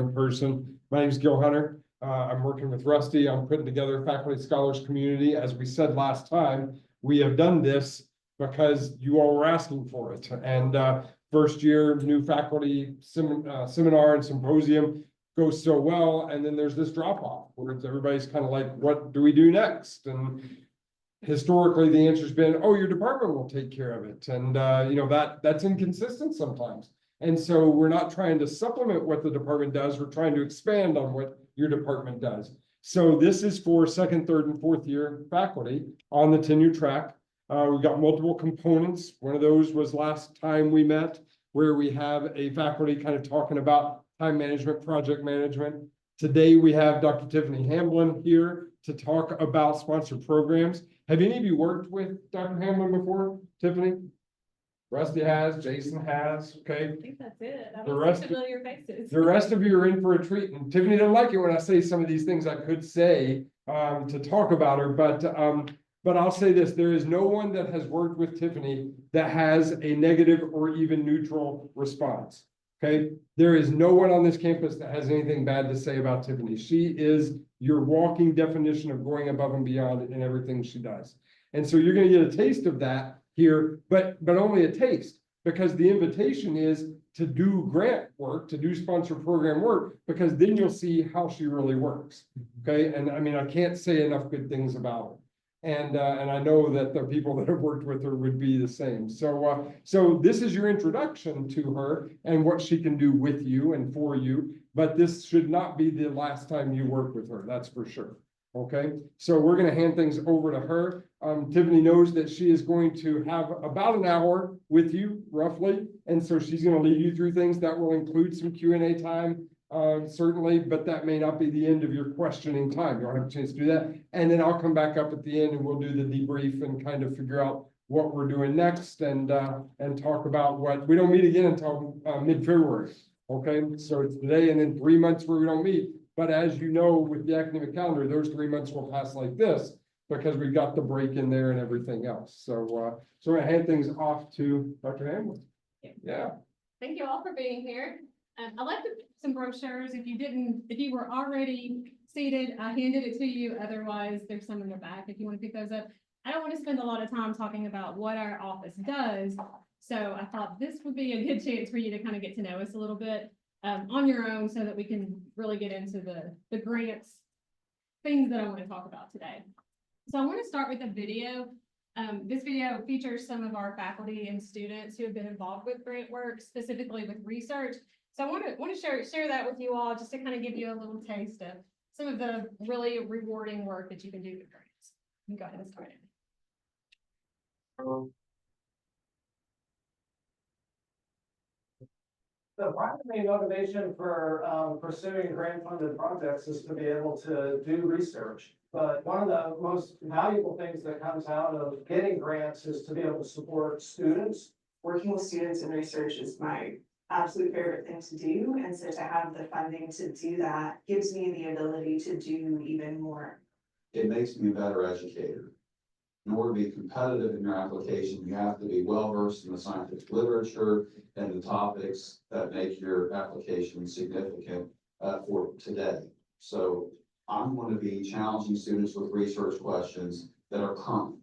person. My name is Gil Hunter. I'm working with Rusty. I'm putting together a faculty scholars community. As we said last time, we have done this because you all were asking for it. And first year new faculty seminar and symposium goes so well. And then there's this drop off where everybody's kind of like, what do we do next? And historically, the answer's been, oh, your department will take care of it. And that's inconsistent sometimes. And so we're not trying to supplement what the department does. We're trying to expand on what your department does. So this is for second, third, and fourth year faculty on the tenure track. We've got multiple components. One of those was last time we met, where we have a faculty kind of talking about time management, project management. Today we have Dr. Tiffany Hamblin here to talk about sponsored programs. Have any of you worked with Dr. Hamblin before, Tiffany? Rusty has, Jason has, okay. I think that's it. The rest, familiar faces. the rest of you are in for a treat. And Tiffany doesn't like it when I say some of these things I could say to talk about her, but I'll say this: there is no one that has worked with Tiffany that has a negative or even neutral response. Okay, there is no one on this campus that has anything bad to say about Tiffany. She is your walking definition of going above and beyond in everything she does. And so you're going to get a taste of that here, but only a taste, because the invitation is to do grant work, to do sponsored program work, because then you'll see how she really works. Okay, and I mean, I can't say enough good things about her. And I know that the people that have worked with her would be the same. So this is your introduction to her and what she can do with you and for you. But this should not be the last time you work with her. That's for sure. Okay, so we're going to hand things over to her. Tiffany knows that she is going to have about an hour with you, roughly. And so she's going to lead you through things that will include some Q&A time. Certainly, but that may not be the end of your questioning time. You'll have a chance to do that. And then I'll come back up at the end and we'll do the debrief and kind of figure out what we're doing next and talk about what we don't meet again until mid-February. Okay, so it's today and then 3 months where we don't meet. But as you know, with the academic calendar, those 3 months will pass like this because we've got the break in there and everything else. So so I'm gonna hand things off to Dr. Hamblin. Yeah. Thank you all for being here. I left some brochures. If you were already seated, I handed it to you. Otherwise, there's some in the back if you want to pick those up. I don't want to spend a lot of time talking about what our office does. So I thought this would be a good chance for you to kind of get to know us a little bit on your own so that we can really get into the grants things that I want to talk about today. So I want to start with a video. This video features some of our faculty and students who have been involved with grant work, specifically with research. So I want to share that with you all just to kind of give you a little taste of some of the really rewarding work that you can do with grants. You can go ahead and start it. The primary motivation for pursuing grant-funded projects is to be able to do research. But one of the most valuable things that comes out of getting grants is to be able to support students. Working with students in research is my absolute favorite thing to do. And so to have the funding to do that gives me the ability to do even more. It makes me a better educator. In order to be competitive in your application, you have to be well versed in the scientific literature and the topics that make your application significant for today. So I'm going to be challenging students with research questions that are common.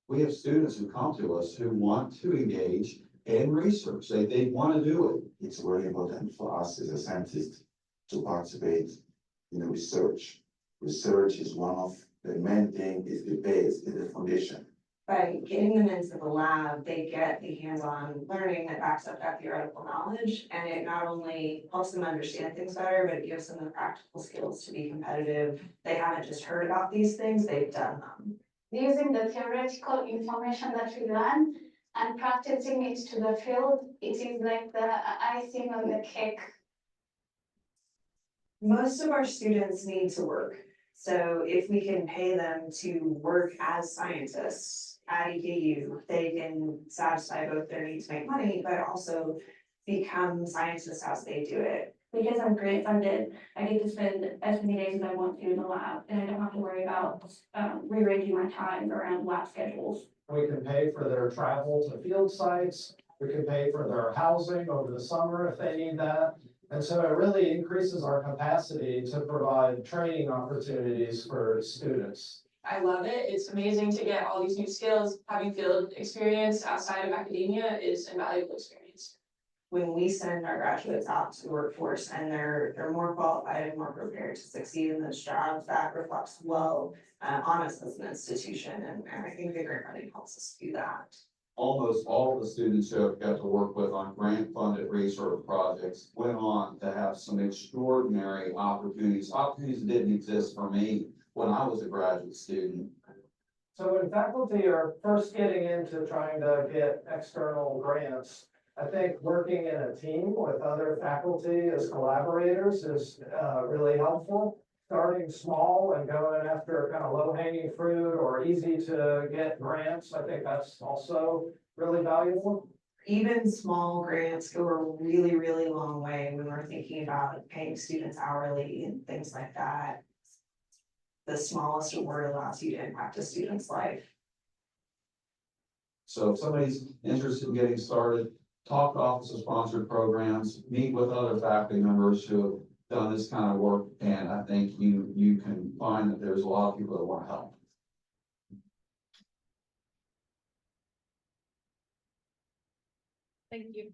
We have students who come to us who want to engage in research. They want to do it. It's very important for us as a scientist to participate in research. Research is one of the main thing, is the base, is the foundation. By getting them into the lab, they get the hands-on learning that backs up that theoretical knowledge. And it not only helps them understand things better, but it gives them the practical skills to be competitive. They haven't just heard about these things, they've done them. Using the theoretical information that we learn and practicing it to the field, it is like the icing on the cake. Most of our students need to work. So if we can pay them to work as scientists at EKU, they can satisfy both their need to make money, but also become scientists as they do it. Because I'm grant funded, I get to spend as many days as I want to in the lab, and I don't have to worry about rearranging my time around lab schedules. We can pay for their travel to field sites. We can pay for their housing over the summer if they need that. And so it really increases our capacity to provide training opportunities for students. I love it. It's amazing to get all these new skills. Having field experience outside of academia is an invaluable experience. When we send our graduates out to the workforce and they're more qualified and more prepared to succeed in those jobs, that reflects well on us as an institution, and I think the grant writing helps us do that. Almost all of the students who I've got to work with on grant-funded research projects went on to have some extraordinary opportunities that didn't exist for me when I was a graduate student. So when faculty are first getting into trying to get external grants, I think working in a team with other faculty as collaborators is really helpful. Starting small and going after kind of low-hanging fruit or easy to get grants, I think that's also really valuable. Even small grants go a really, really long way when we're thinking about paying students hourly and things like that. The smallest award allows you to impact a student's life. So if somebody's interested in getting started, talk to Office of Sponsored Programs, meet with other faculty members who have done this kind of work, and I think you can find that there's a lot of people that want to help. Thank you.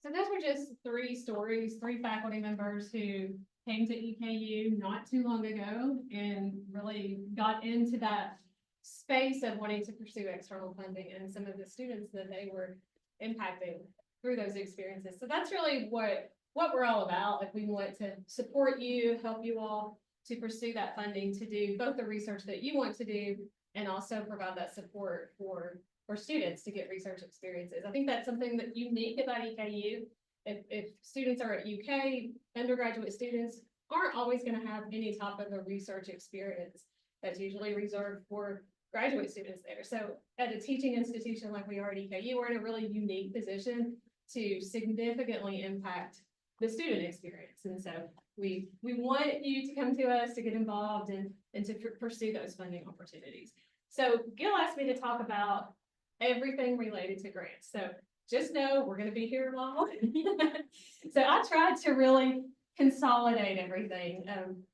So those were just three stories, three faculty members who came to EKU not too long ago and really got into that space of wanting to pursue external funding, and some of the students that they were impacting through those experiences. So that's really what we're all about. Like, we want to support you, help you all to pursue that funding to do both the research that you want to do and also provide that support for students to get research experiences. I think that's something that's unique about EKU. If students are at UK, undergraduate students aren't always going to have any type of a research experience. That's usually reserved for graduate students there. So at a teaching institution like we are at EKU, we're in a really unique position to significantly impact the student experience. And so we want you to come to us to get involved and to pursue those funding opportunities. So Gil asked me to talk about everything related to grants. So just know we're going to be here long. So I tried to really consolidate everything.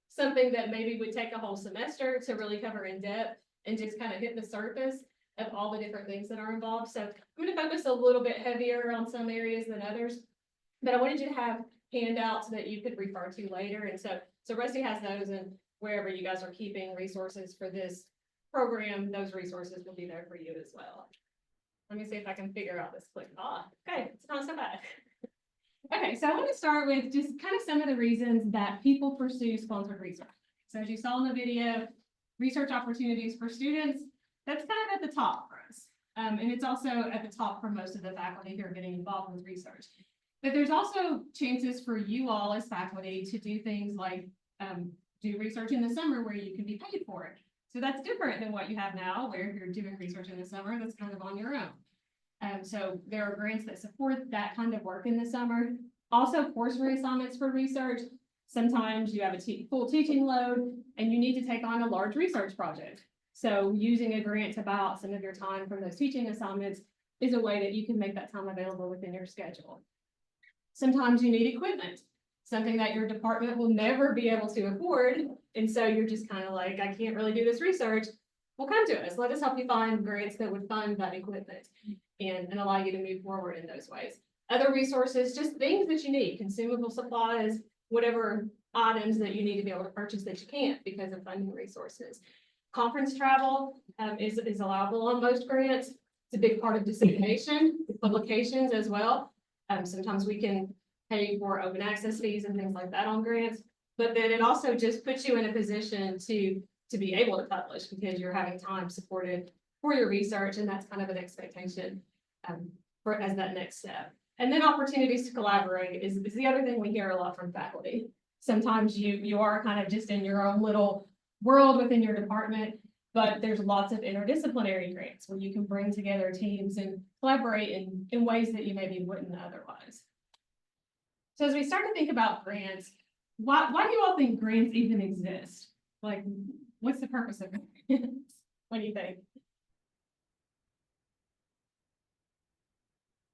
Something that maybe would take a whole semester to really cover in depth and just kind of hit the surface of all the different things that are involved. So I'm going to focus a little bit heavier on some areas than others, but I wanted you to have handouts that you could refer to later. And so Rusty has those, and wherever you guys are keeping resources for this program, those resources will be there for you as well. Let me see if I can figure out this click. Okay, it's not so bad. Okay, so I want to start with just kind of some of the reasons that people pursue sponsored research. So as you saw in the video, research opportunities for students, that's kind of at the top for us. And it's also at the top for most of the faculty who are getting involved with research. But there's also chances for you all as faculty to do things like do research in the summer where you can be paid for it. So that's different than what you have now, where if you're doing research in the summer, that's kind of on your own. So there are grants that support that kind of work in the summer. Also, course reassignments for research. Sometimes you have a full teaching load and you need to take on a large research project. So using a grant to buy out some of your time from those teaching assignments is a way that you can make that time available within your schedule. Sometimes you need equipment, something that your department will never be able to afford. And so you're just kind of like, I can't really do this research. Well, come to us. Let us help you find grants that would fund that equipment and allow you to move forward in those ways. Other resources, just things that you need, consumable supplies, whatever items that you need to be able to purchase that you can't because of funding resources. Conference travel is allowable on most grants. It's a big part of dissemination, publications as well. Sometimes we can pay for open access fees and things like that on grants, but then it also just puts you in a position to be able to publish because you're having time supported for your research, and that's kind of an expectation as that next step. And then opportunities to collaborate is the other thing we hear a lot from faculty. Sometimes you are kind of just in your own little world within your department, but there's lots of interdisciplinary grants where you can bring together teams and collaborate in ways that you maybe wouldn't otherwise. So as we start to think about grants, why do you all think grants even exist? Like, what's the purpose of grants? What do you think?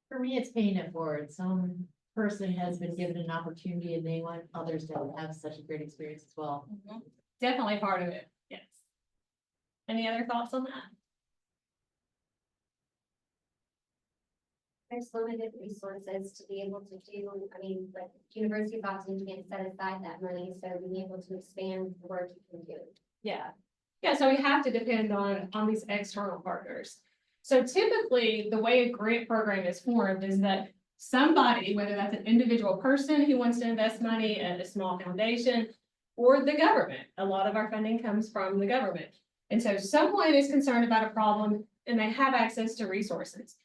For me, it's paying it forward. Some person has been given an opportunity and they want others to have such a great experience as well. Definitely part of it, yes. Any other thoughts on that? There's limited resources to be able to do, I mean, like, University of Boston can't set aside that money, so being able to expand the work you can do. Yeah. Yeah, so we have to depend on these external partners. So typically, the way a grant program is formed is that somebody, whether that's an individual person who wants to invest money at a small foundation, or the government, a lot of our funding comes from the government. And so someone is concerned about a problem and they have access to resources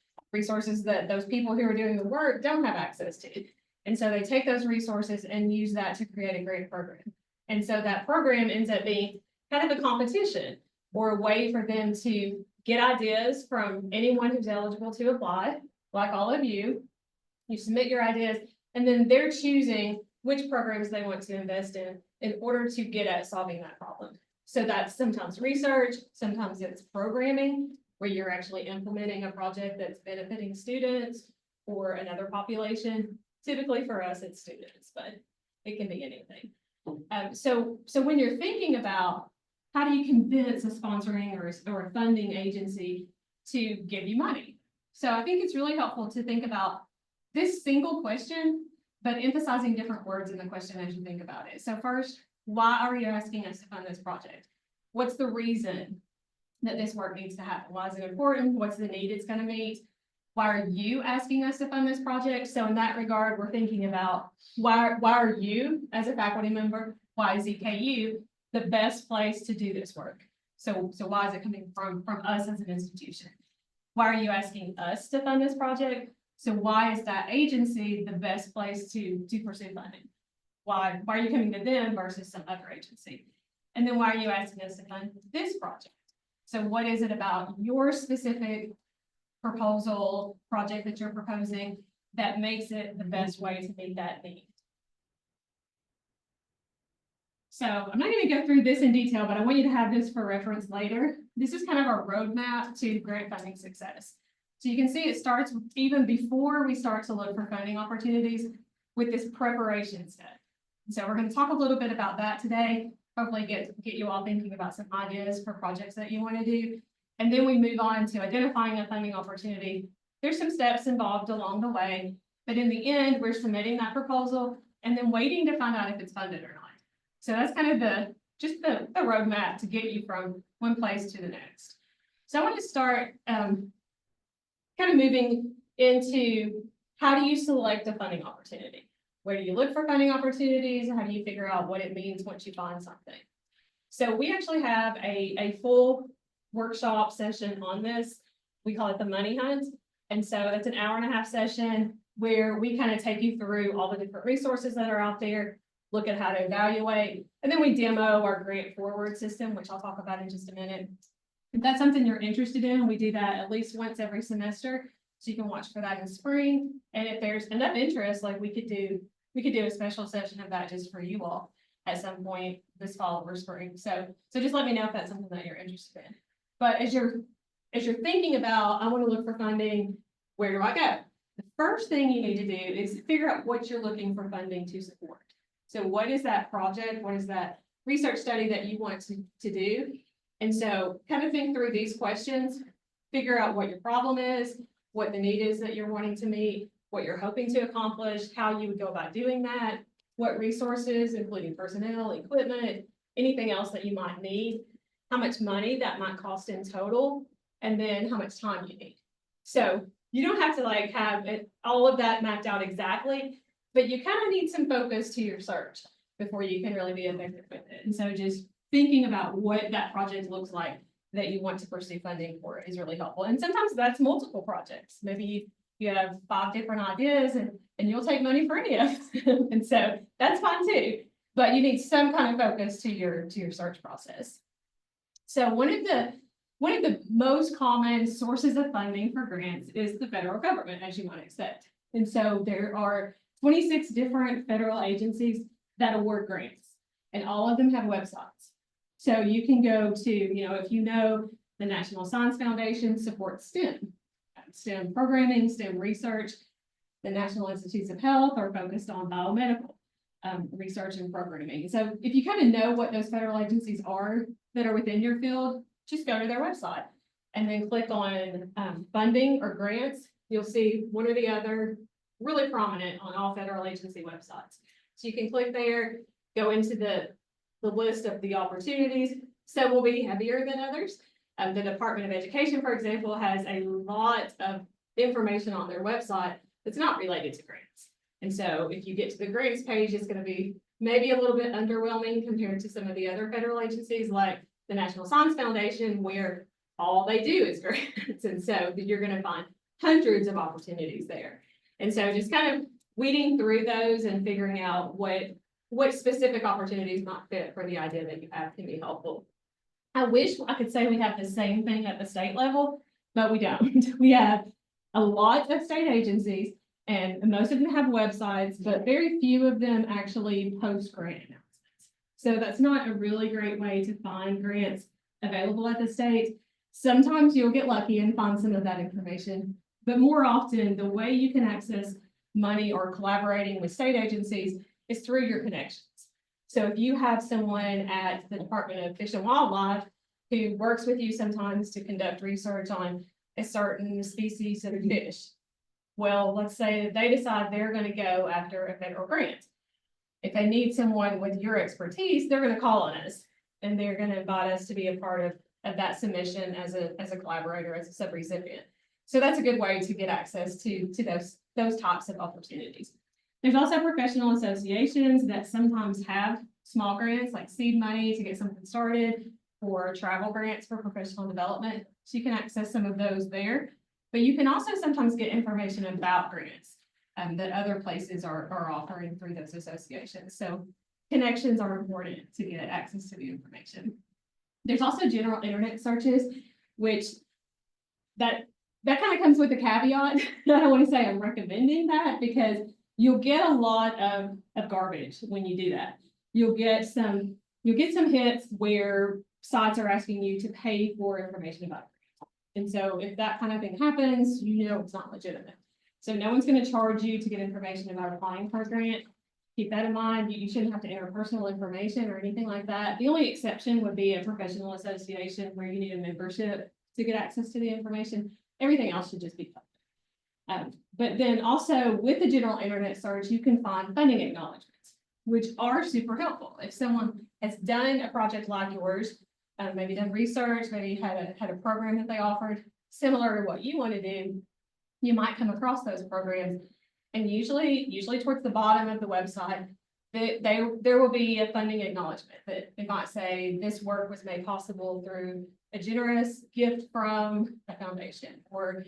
that those people who are doing the work don't have access to. And so they take those resources and use that to create a grant program. And so that program ends up being kind of a competition or a way for them to get ideas from anyone who's eligible to apply, like all of you. You submit your ideas, and then they're choosing which programs they want to invest in order to get at solving that problem. So that's sometimes research, sometimes it's programming, where you're actually implementing a project that's benefiting students or another population. Typically for us, it's students, but it can be anything. So when you're thinking about how do you convince a sponsoring or a funding agency to give you money? So I think it's really helpful to think about this single question, but emphasizing different words in the question as you think about it. So first, why are you asking us to fund this project? What's the reason that this work needs to happen? Why is it important? What's the need it's going to meet? Why are you asking us to fund this project? So in that regard, we're thinking about why are you, as a faculty member, why is EKU the best place to do this work? So why is it coming from us as an institution? Why are you asking us to fund this project? So why is that agency the best place to pursue funding? Why are you coming to them versus some other agency? And then why are you asking us to fund this project? So what is it about your specific proposal project that you're proposing that makes it the best way to meet that need? So I'm not going to go through this in detail, but I want you to have this for reference later. This is kind of our roadmap to grant funding success. So you can see it starts even before we start to look for funding opportunities with this preparation step. So we're going to talk a little bit about that today. Hopefully get you all thinking about some ideas for projects that you want to do. And then we move on to identifying a funding opportunity. There's some steps involved along the way, but in the end, we're submitting that proposal and then waiting to find out if it's funded or not. So that's kind of the roadmap to get you from one place to the next. So I want to start kind of moving into how do you select a funding opportunity? Where do you look for funding opportunities? How do you figure out what it means once you find something? So we actually have a full workshop session on this. We call it the money hunt. And so it's an 1.5-hour session where we kind of take you through all the different resources that are out there, look at how to evaluate, and then we demo our grant forward system, which I'll talk about in just a minute. If that's something you're interested in, we do that at least once every semester. So you can watch for that in spring. And if there's enough interest, like we could do a special session of that just for you all at some point this fall or spring. So just let me know if that's something that you're interested in. But as you're thinking about, I want to look for funding, where do I go? The first thing you need to do is figure out what you're looking for funding to support. So what is that project? What is that research study that you want to do? And so kind of think through these questions, figure out what your problem is, what the need is that you're wanting to meet, what you're hoping to accomplish, how you would go about doing that, what resources, including personnel, equipment, anything else that you might need, how much money that might cost in total, and then how much time you need. So you don't have to like have all of that mapped out exactly, but you kind of need some focus to your search before you can really be effective with it. And so just thinking about what that project looks like that you want to pursue funding for is really helpful. And sometimes that's multiple projects. Maybe you have 5 different ideas and you'll take money for any of them. And so that's fine too, but you need some kind of focus to your search process. So one of the most common sources of funding for grants is the federal government, as you might expect. And so there are 26 different federal agencies that award grants, and all of them have websites. So you can go to, if you know the National Science Foundation supports STEM programming, STEM research. The National Institutes of Health are focused on biomedical research and programming. So if you kind of know what those federal agencies are that are within your field, just go to their website and then click on funding or grants. You'll see one or the other really prominent on all federal agency websites. So you can click there, go into the list of the opportunities. Some will be heavier than others. The Department of Education, for example, has a lot of information on their website that's not related to grants. And so if you get to the grants page, it's going to be maybe a little bit underwhelming compared to some of the other federal agencies like the National Science Foundation, where all they do is grants. And so you're going to find hundreds of opportunities there. And so just kind of weeding through those and figuring out what specific opportunities might fit for the idea that you have can be helpful. I wish I could say we have the same thing at the state level, but we don't. We have a lot of state agencies and most of them have websites, but very few of them actually post grant announcements. So that's not a really great way to find grants available at the state. Sometimes you'll get lucky and find some of that information, but more often the way you can access money or collaborating with state agencies is through your connections. So if you have someone at the Department of Fish and Wildlife who works with you sometimes to conduct research on a certain species of fish, well, let's say that they decide they're going to go after a federal grant. If they need someone with your expertise, they're going to call on us and they're going to invite us to be a part of that submission as a collaborator, as a subrecipient. So that's a good way to get access to those types of opportunities. There's also professional associations that sometimes have small grants like seed money to get something started, or travel grants for professional development. So you can access some of those there. But you can also sometimes get information about grants that other places are offering through those associations. So connections are important to get access to the information. There's also general internet searches, which that kind of comes with a caveat. I don't want to say I'm recommending that because you'll get a lot of garbage when you do that. You'll get some hits where sites are asking you to pay for information about it. And so if that kind of thing happens, you know it's not legitimate. So no one's going to charge you to get information about applying for a grant. Keep that in mind. You shouldn't have to enter personal information or anything like that. The only exception would be a professional association where you need a membership to get access to the information. Everything else should just be public. But then also with the general internet search, you can find funding acknowledgements, which are super helpful. If someone has done a project like yours, maybe done research, maybe had a program that they offered similar to what you want to do, you might come across those programs. And usually towards the bottom of the website, there will be a funding acknowledgement that it might say this work was made possible through a generous gift from a foundation or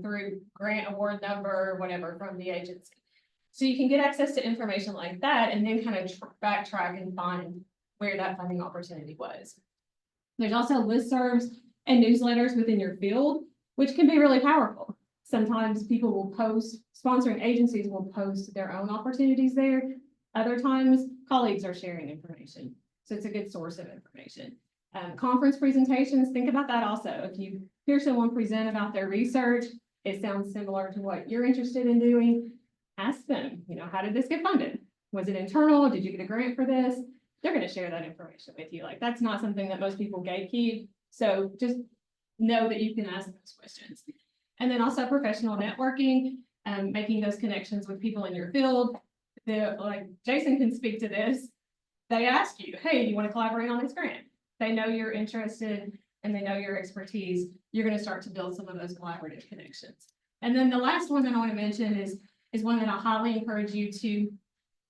through grant award number, whatever, from the agency. So you can get access to information like that and then kind of backtrack and find where that funding opportunity was. There's also listservs and newsletters within your field, which can be really powerful. Sometimes people will post, sponsoring agencies will post their own opportunities there. Other times, colleagues are sharing information. So it's a good source of information. Conference presentations, think about that also. If you hear someone present about their research, it sounds similar to what you're interested in doing, ask them, how did this get funded? Was it internal? Did you get a grant for this? They're going to share that information with you. Like, that's not something that most people gatekeep. So just know that you can ask those questions. And then also professional networking, making those connections with people in your field. Like Jason can speak to this. They ask you, hey, do you want to collaborate on this grant? They know you're interested and they know your expertise. You're going to start to build some of those collaborative connections. And then the last one that I want to mention is one that I highly encourage you to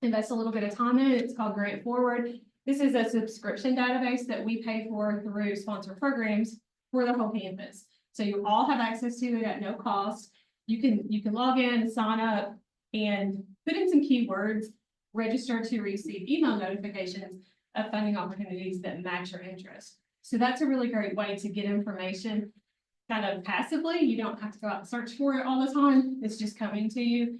invest a little bit of time in. It's called Grant Forward. This is a subscription database that we pay for through sponsor programs for the whole campus. So you all have access to it at no cost. You can log in, sign up, and put in some keywords, register to receive email notifications of funding opportunities that match your interest. So that's a really great way to get information kind of passively. You don't have to go out and search for it all the time. It's just coming to you.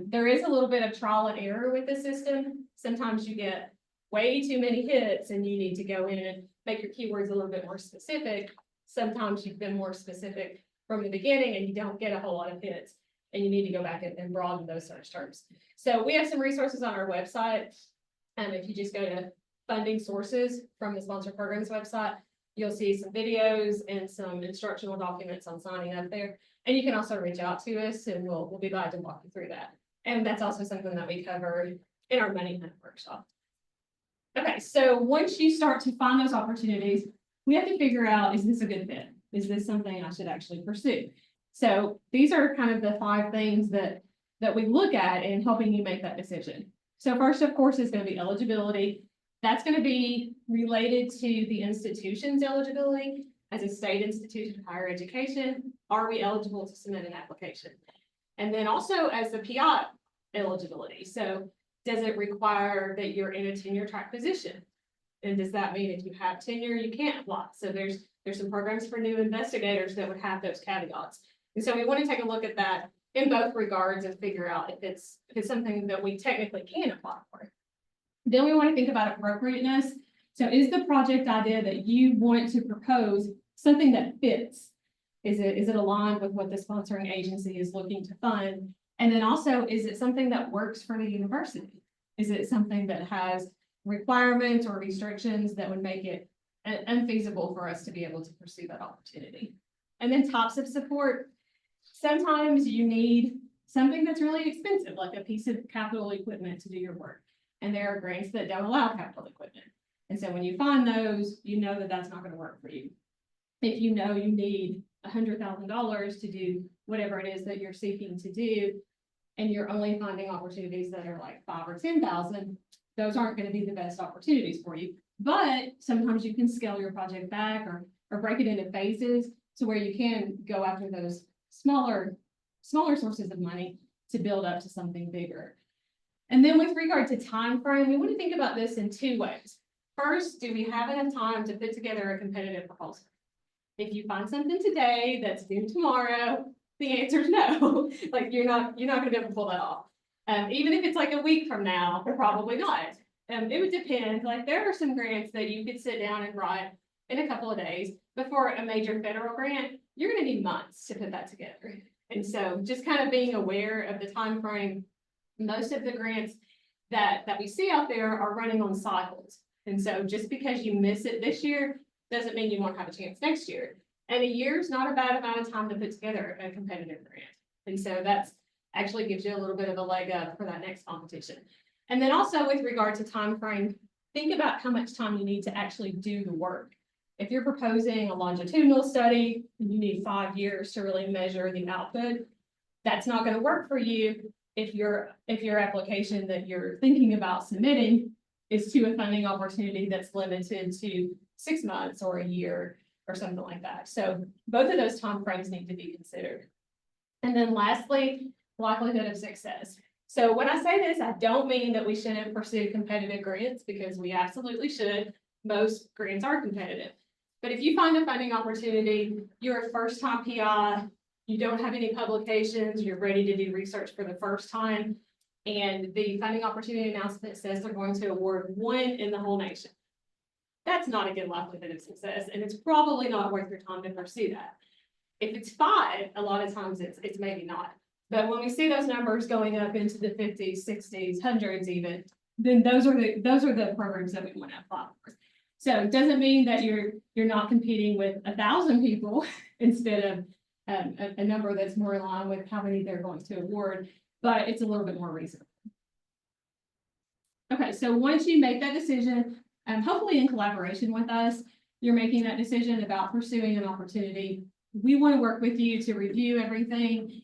There is a little bit of trial and error with the system. Sometimes you get way too many hits and you need to go in and make your keywords a little bit more specific. Sometimes you've been more specific from the beginning and you don't get a whole lot of hits. and you need to go back and broaden those search terms. So we have some resources on our website. And if you just go to funding sources from the sponsored programs website, you'll see some videos and some instructional documents on signing up there. And you can also reach out to us and we'll be glad to walk you through that. And that's also something that we cover in our Money Hunt workshop. Okay, so once you start to find those opportunities, we have to figure out, is this a good fit? Is this something I should actually pursue? So these are kind of the 5 things that we look at in helping you make that decision. So first, of course, is going to be eligibility. That's going to be related to the institution's eligibility. As a state institution of higher education, are we eligible to submit an application? And then also as the PI eligibility. So does it require that you're in a tenure track position? And does that mean if you have tenure, you can't apply? So there's some programs for new investigators that would have those caveats. And so we want to take a look at that in both regards and figure out if it's something that we technically can apply for. Then we want to think about appropriateness. So is the project idea that you want to propose something that fits? Is it aligned with what the sponsoring agency is looking to fund? And then also, is it something that works for the university? Is it something that has requirements or restrictions that would make it unfeasible for us to be able to pursue that opportunity? And then types of support. Sometimes you need something that's really expensive, like a piece of capital equipment to do your work. And there are grants that don't allow capital equipment. And so when you find those, you know that that's not going to work for you. If you know you need $100,000 to do whatever it is that you're seeking to do, and you're only finding opportunities that are like 5 or 10,000, those aren't going to be the best opportunities for you. But sometimes you can scale your project back or break it into phases to where you can go after those smaller sources of money to build up to something bigger. And then with regard to time frame, we want to think about this in 2 ways. First, do we have enough time to put together a competitive proposal? If you find something today that's due tomorrow, the answer is no. Like you're not gonna be able to pull that off. Even if it's like a week from now, probably not. It would depend. Like there are some grants that you could sit down and write in a couple of days. But for a major federal grant, you're gonna need months to put that together. And so just kind of being aware of the time frame. Most of the grants that we see out there are running on cycles. And so just because you miss it this year doesn't mean you won't have a chance next year. And a year is not a bad amount of time to put together a competitive grant. And so that's actually gives you a little bit of a leg up for that next competition. And then also with regard to time frame, think about how much time you need to actually do the work. If you're proposing a longitudinal study, you need 5 years to really measure the output. That's not going to work for you if your application that you're thinking about submitting is to a funding opportunity that's limited to 6 months or a year or something like that. So both of those timeframes need to be considered. And then lastly, likelihood of success. So when I say this, I don't mean that we shouldn't pursue competitive grants because we absolutely should. Most grants are competitive. But if you find a funding opportunity, you're a first-time PI, you don't have any publications, you're ready to do research for the first time, and the funding opportunity announcement says they're going to award 1 in the whole nation. That's not a good likelihood of success, and it's probably not worth your time to pursue that. If it's 5, a lot of times it's maybe not. But when we see those numbers going up into the 50s, 60s, hundreds even, then those are the programs that we want to apply for. So it doesn't mean that you're not competing with 1,000 people instead of a number that's more in line with how many they're going to award, but it's a little bit more reasonable. Okay, so once you make that decision, hopefully in collaboration with us, you're making that decision about pursuing an opportunity. We want to work with you to review everything,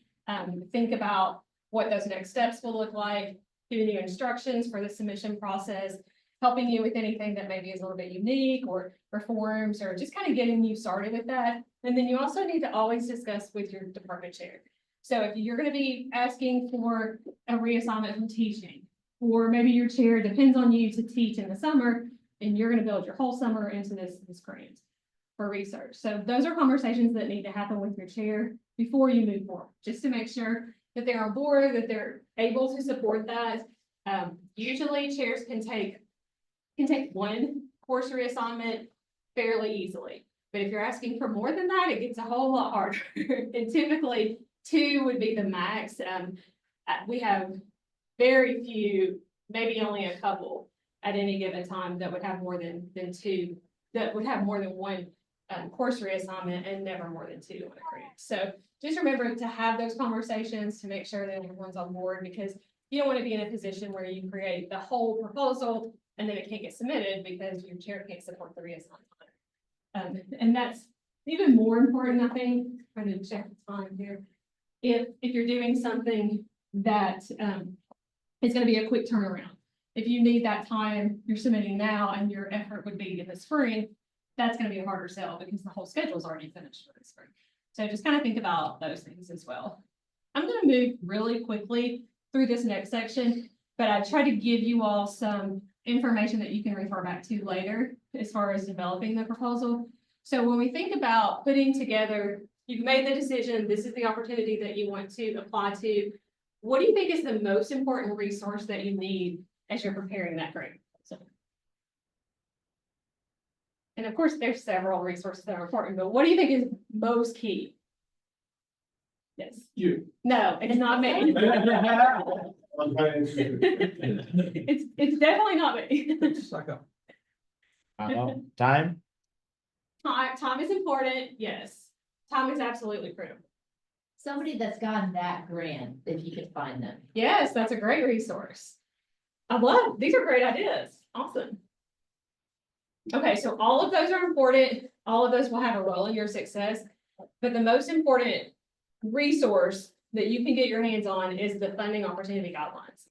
think about what those next steps will look like, giving you instructions for the submission process, helping you with anything that maybe is a little bit unique or forms or just kind of getting you started with that. And then you also need to always discuss with your department chair. So if you're going to be asking for a reassignment from teaching, or maybe your chair depends on you to teach in the summer, and you're going to build your whole summer into this grant for research. So those are conversations that need to happen with your chair before you move forward, just to make sure that they're on board, that they're able to support that. Usually chairs can take 1 course reassignment fairly easily. But if you're asking for more than that, it gets a whole lot harder. And typically 2 would be the max. We have very few, maybe only a couple at any given time that would have more than 2, that would have more than 1 course reassignment and never more than 2 on a grant. So just remember to have those conversations to make sure that everyone's on board, because you don't want to be in a position where you create the whole proposal and then it can't get submitted because your chair can't support the reassignment. And that's even more important, I think, trying to check the time here. If you're doing something that is going to be a quick turnaround, if you need that time, you're submitting now and your effort would be in the spring, that's going to be a harder sell because the whole schedule is already finished for the spring. So just kind of think about those things as well. I'm going to move really quickly through this next section, but I try to give you all some information that you can refer back to later as far as developing the proposal. So when we think about putting together, you've made the decision, this is the opportunity that you want to apply to. What do you think is the most important resource that you need as you're preparing that grant proposal? And of course, there's several resources that are important, but what do you think is most key? Yes. You. No, it's not me. It's definitely not me. Suck up. Time? Time is important, yes. Time is absolutely critical. Somebody that's gotten that grant, if you could find them. Yes, that's a great resource. These are great ideas. Awesome. Okay, so all of those are important. All of those will have a role in your success. But the most important resource that you can get your hands on is the funding opportunity guidelines.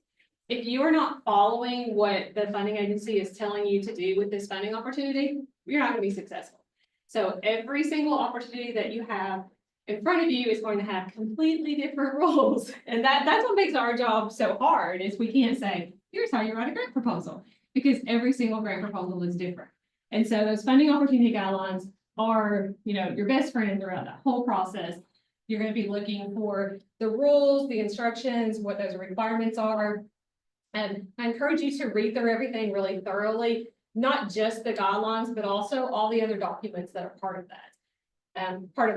If you are not following what the funding agency is telling you to do with this funding opportunity, you're not going to be successful. So every single opportunity that you have in front of you is going to have completely different rules. And that's what makes our job so hard, is we can't say, here's how you write a grant proposal, because every single grant proposal is different. And so those funding opportunity guidelines are, your best friend throughout that whole process. You're going to be looking for the rules, the instructions, what those requirements are. And I encourage you to read through everything really thoroughly, not just the guidelines, but also all the other documents that are part of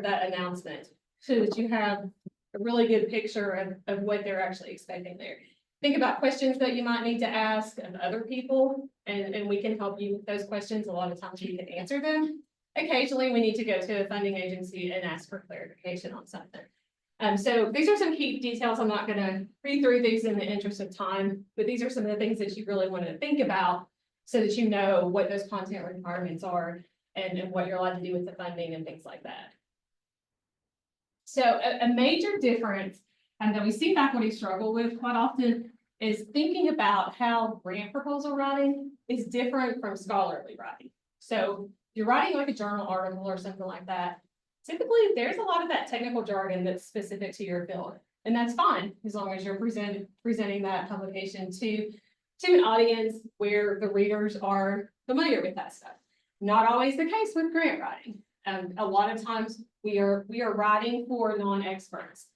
that announcement, so that you have a really good picture of what they're actually expecting there. Think about questions that you might need to ask of other people, and we can help you with those questions. A lot of times you can answer them. Occasionally, we need to go to a funding agency and ask for clarification on something. So these are some key details. I'm not going to read through these in the interest of time, but these are some of the things that you really want to think about so that you know what those content requirements are and what you're allowed to do with the funding and things like that. So a major difference that we see faculty struggle with quite often is thinking about how grant proposal writing is different from scholarly writing. So if you're writing like a journal article or something like that, typically there's a lot of that technical jargon that's specific to your field. And that's fine, as long as you're presenting that publication to an audience where the readers are familiar with that stuff. Not always the case with grant writing. A lot of times we are writing for non-experts.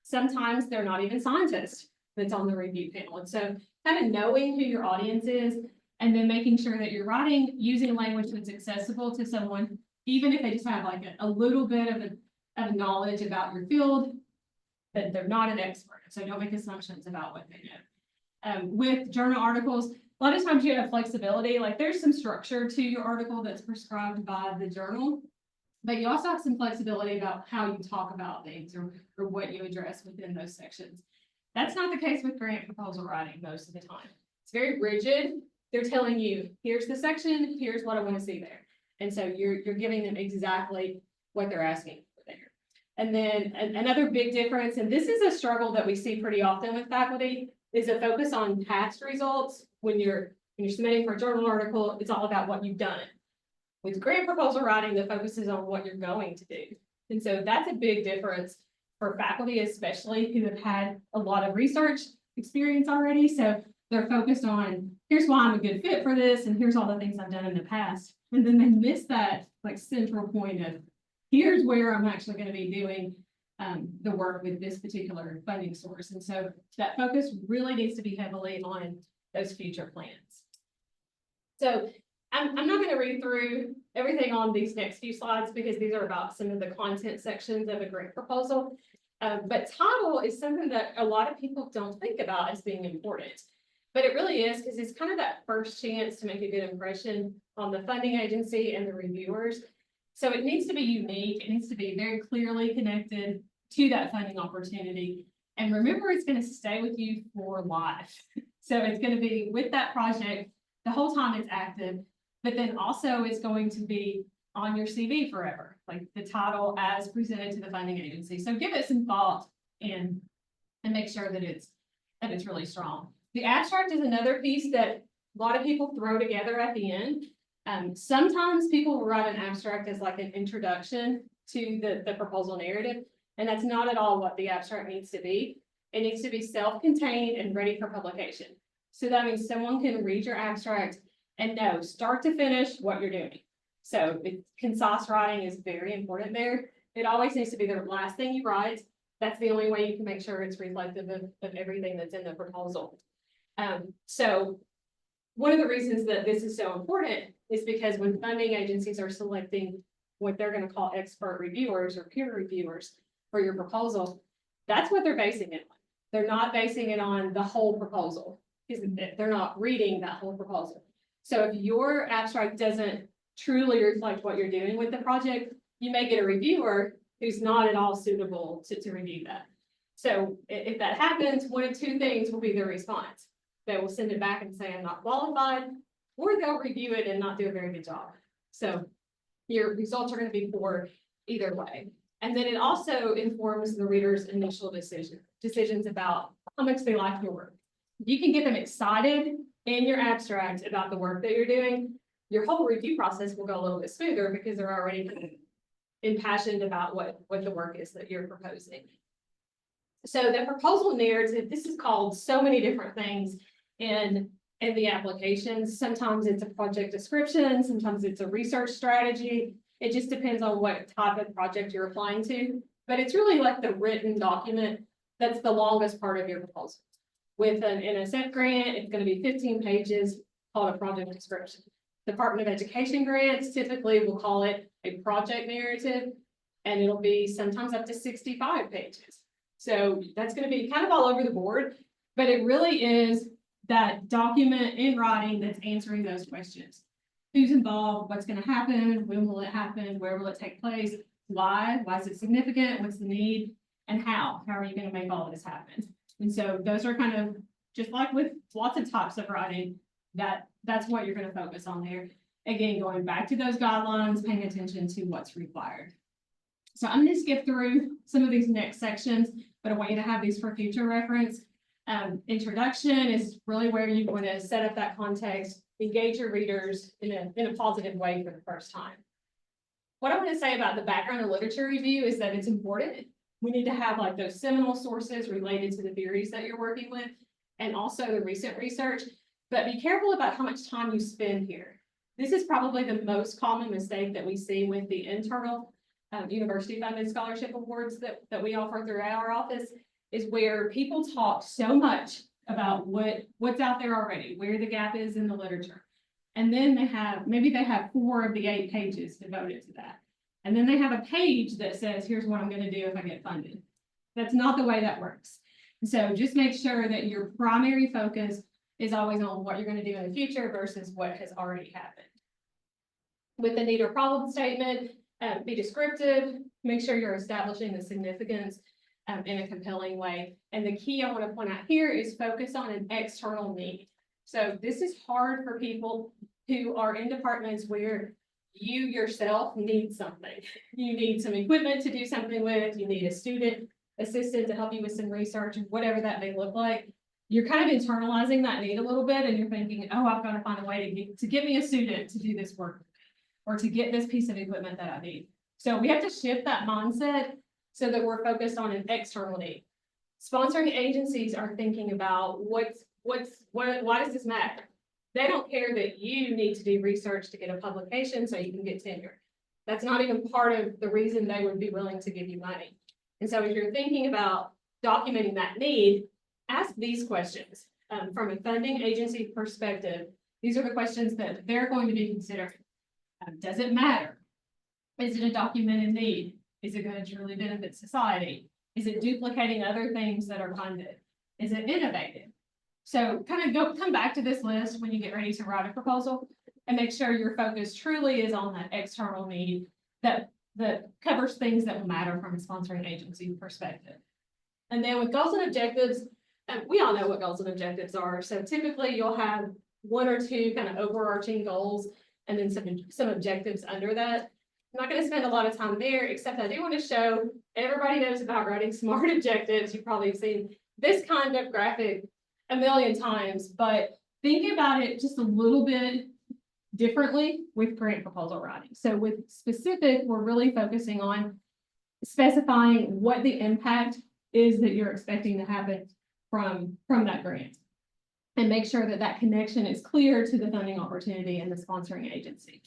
Sometimes they're not even scientists that's on the review panel. And so kind of knowing who your audience is and then making sure that you're writing using language that's accessible to someone, even if they just have like a little bit of knowledge about your field, that they're not an expert. So don't make assumptions about what they know. With journal articles, a lot of times you have flexibility, like there's some structure to your article that's prescribed by the journal, but you also have some flexibility about how you talk about things or what you address within those sections. That's not the case with grant proposal writing most of the time. It's very rigid. They're telling you, here's the section, here's what I want to see there. And so you're giving them exactly what they're asking for there. And then another big difference, and this is a struggle that we see pretty often with faculty, is a focus on past results. When you're submitting for a journal article, it's all about what you've done. With grant proposal writing, the focus is on what you're going to do. And so that's a big difference for faculty, especially who have had a lot of research experience already. So they're focused on, here's why I'm a good fit for this, and here's all the things I've done in the past. And then they miss that like central point of, here's where I'm actually going to be doing the work with this particular funding source. And so that focus really needs to be heavily on those future plans. So I'm not going to read through everything on these next few slides because these are about some of the content sections of a grant proposal. But title is something that a lot of people don't think about as being important. But it really is, because it's kind of that first chance to make a good impression on the funding agency and the reviewers. So it needs to be unique. It needs to be very clearly connected to that funding opportunity. And remember, it's going to stay with you for life. So it's going to be with that project the whole time it's active, but then also it's going to be on your CV forever, like the title as presented to the funding agency. So give it some thought and make sure that it's really strong. The abstract is another piece that a lot of people throw together at the end. Sometimes people will write an abstract as like an introduction to the proposal narrative, and that's not at all what the abstract needs to be. It needs to be self-contained and ready for publication. So that means someone can read your abstract and know start to finish what you're doing. So concise writing is very important there. It always needs to be the last thing you write. That's the only way you can make sure it's reflective of everything that's in the proposal. So one of the reasons that this is so important is because when funding agencies are selecting what they're going to call expert reviewers or peer reviewers for your proposal, that's what they're basing it on. They're not basing it on the whole proposal, because they're not reading that whole proposal. So if your abstract doesn't truly reflect what you're doing with the project, you may get a reviewer who's not at all suitable to review that. So if that happens, one of two things will be their response. They will send it back and say, I'm not qualified, or they'll review it and not do a very good job. So your results are going to be poor either way. And then it also informs the reader's initial decisions about how much they like your work. You can get them excited in your abstract about the work that you're doing. Your whole review process will go a little bit smoother because they're already impassioned about what the work is that you're proposing. So the proposal narrative, this is called so many different things in the applications. Sometimes it's a project description, sometimes it's a research strategy. It just depends on what type of project you're applying to, but it's really like the written document that's the longest part of your proposal. With an NSF grant, it's going to be 15 pages called a project description. Department of Education grants typically will call it a project narrative, and it'll be sometimes up to 65 pages. So that's going to be kind of all over the board, but it really is that document in writing that's answering those questions. Who's involved? What's going to happen? When will it happen? Where will it take place? Why? Why is it significant? What's the need? And how? How are you going to make all of this happen? And so those are kind of just like with lots of types of writing, that's what you're going to focus on there. Again, going back to those guidelines, paying attention to what's required. So I'm going to skip through some of these next sections, but I want you to have these for future reference. Introduction is really where you want to set up that context, engage your readers in a positive way for the first time. What I want to say about the background and literature review is that it's important. We need to have like those seminal sources related to the theories that you're working with, and also the recent research, but be careful about how much time you spend here. This is probably the most common mistake that we see with the internal university funded scholarship awards that we offer through our office, is where people talk so much about what's out there already, where the gap is in the literature. And then maybe they have 4 of the 8 pages devoted to that. And then they have a page that says, here's what I'm going to do if I get funded. That's not the way that works. So just make sure that your primary focus is always on what you're going to do in the future versus what has already happened. With the need or problem statement, be descriptive, make sure you're establishing the significance in a compelling way. And the key I want to point out here is focus on an external need. So this is hard for people who are in departments where you yourself need something. You need some equipment to do something with, you need a student assistant to help you with some research, whatever that may look like. You're kind of internalizing that need a little bit, and you're thinking, oh, I've got to find a way to get me a student to do this work, or to get this piece of equipment that I need. So we have to shift that mindset so that we're focused on an external need. Sponsoring agencies are thinking about why does this matter? They don't care that you need to do research to get a publication so you can get tenure. That's not even part of the reason they would be willing to give you money. And so if you're thinking about documenting that need, ask these questions. From a funding agency perspective, these are the questions that they're going to be considering. Does it matter? Is it a documented need? Is it going to truly benefit society? Is it duplicating other things that are funded? Is it innovative? So kind of come back to this list when you get ready to write a proposal and make sure your focus truly is on that external need that covers things that will matter from a sponsoring agency perspective. And then with goals and objectives, we all know what goals and objectives are. So typically you'll have one or two kind of overarching goals and then some objectives under that. I'm not going to spend a lot of time there, except I do want to show everybody knows about writing SMART objectives. You've probably seen this kind of graphic a million times, but think about it just a little bit differently with grant proposal writing. So with specific, we're really focusing on specifying what the impact is that you're expecting to happen from that grant. And make sure that that connection is clear to the funding opportunity and the sponsoring agency.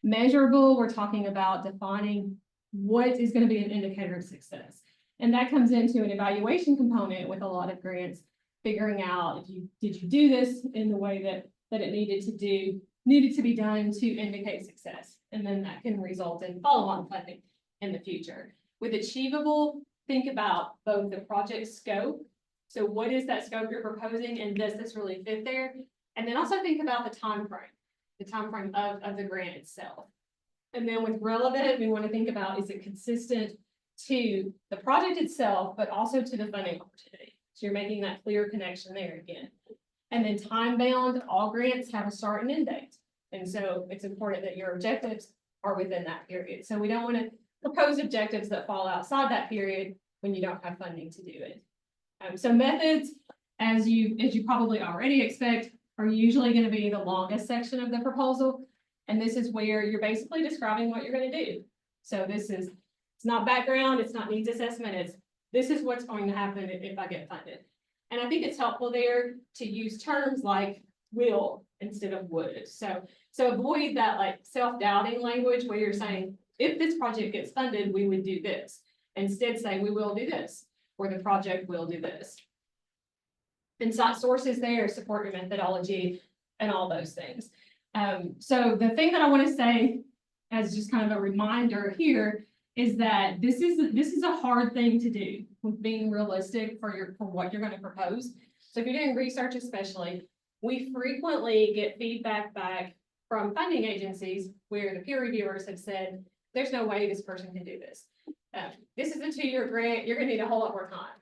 Measurable, we're talking about defining what is going to be an indicator of success. And that comes into an evaluation component with a lot of grants, figuring out did you do this in the way that it needed to be done to indicate success. And then that can result in follow-on funding in the future. With achievable, think about both the project scope. So what is that scope you're proposing and does this really fit there? And then also think about the time frame of the grant itself. And then with relevant, we want to think about, is it consistent to the project itself, but also to the funding opportunity? So you're making that clear connection there again. And then time bound, all grants have a start and end date. And so it's important that your objectives are within that period. So we don't want to propose objectives that fall outside that period when you don't have funding to do it. So methods, as you probably already expect, are usually going to be the longest section of the proposal. And this is where you're basically describing what you're going to do. So it's not background, it's not needs assessment, this is what's going to happen if I get funded. And I think it's helpful there to use terms like will instead of would. So avoid that like self-doubting language where you're saying, if this project gets funded, we would do this. Instead say, we will do this, or the project will do this. And cite sources there, support your methodology, and all those things. So the thing that I want to say as just kind of a reminder here is that this is a hard thing to do with being realistic for what you're going to propose. So if you're doing research especially, we frequently get feedback back from funding agencies where the peer reviewers have said, there's no way this person can do this. This is a 2-year grant, you're going to need a whole lot more time.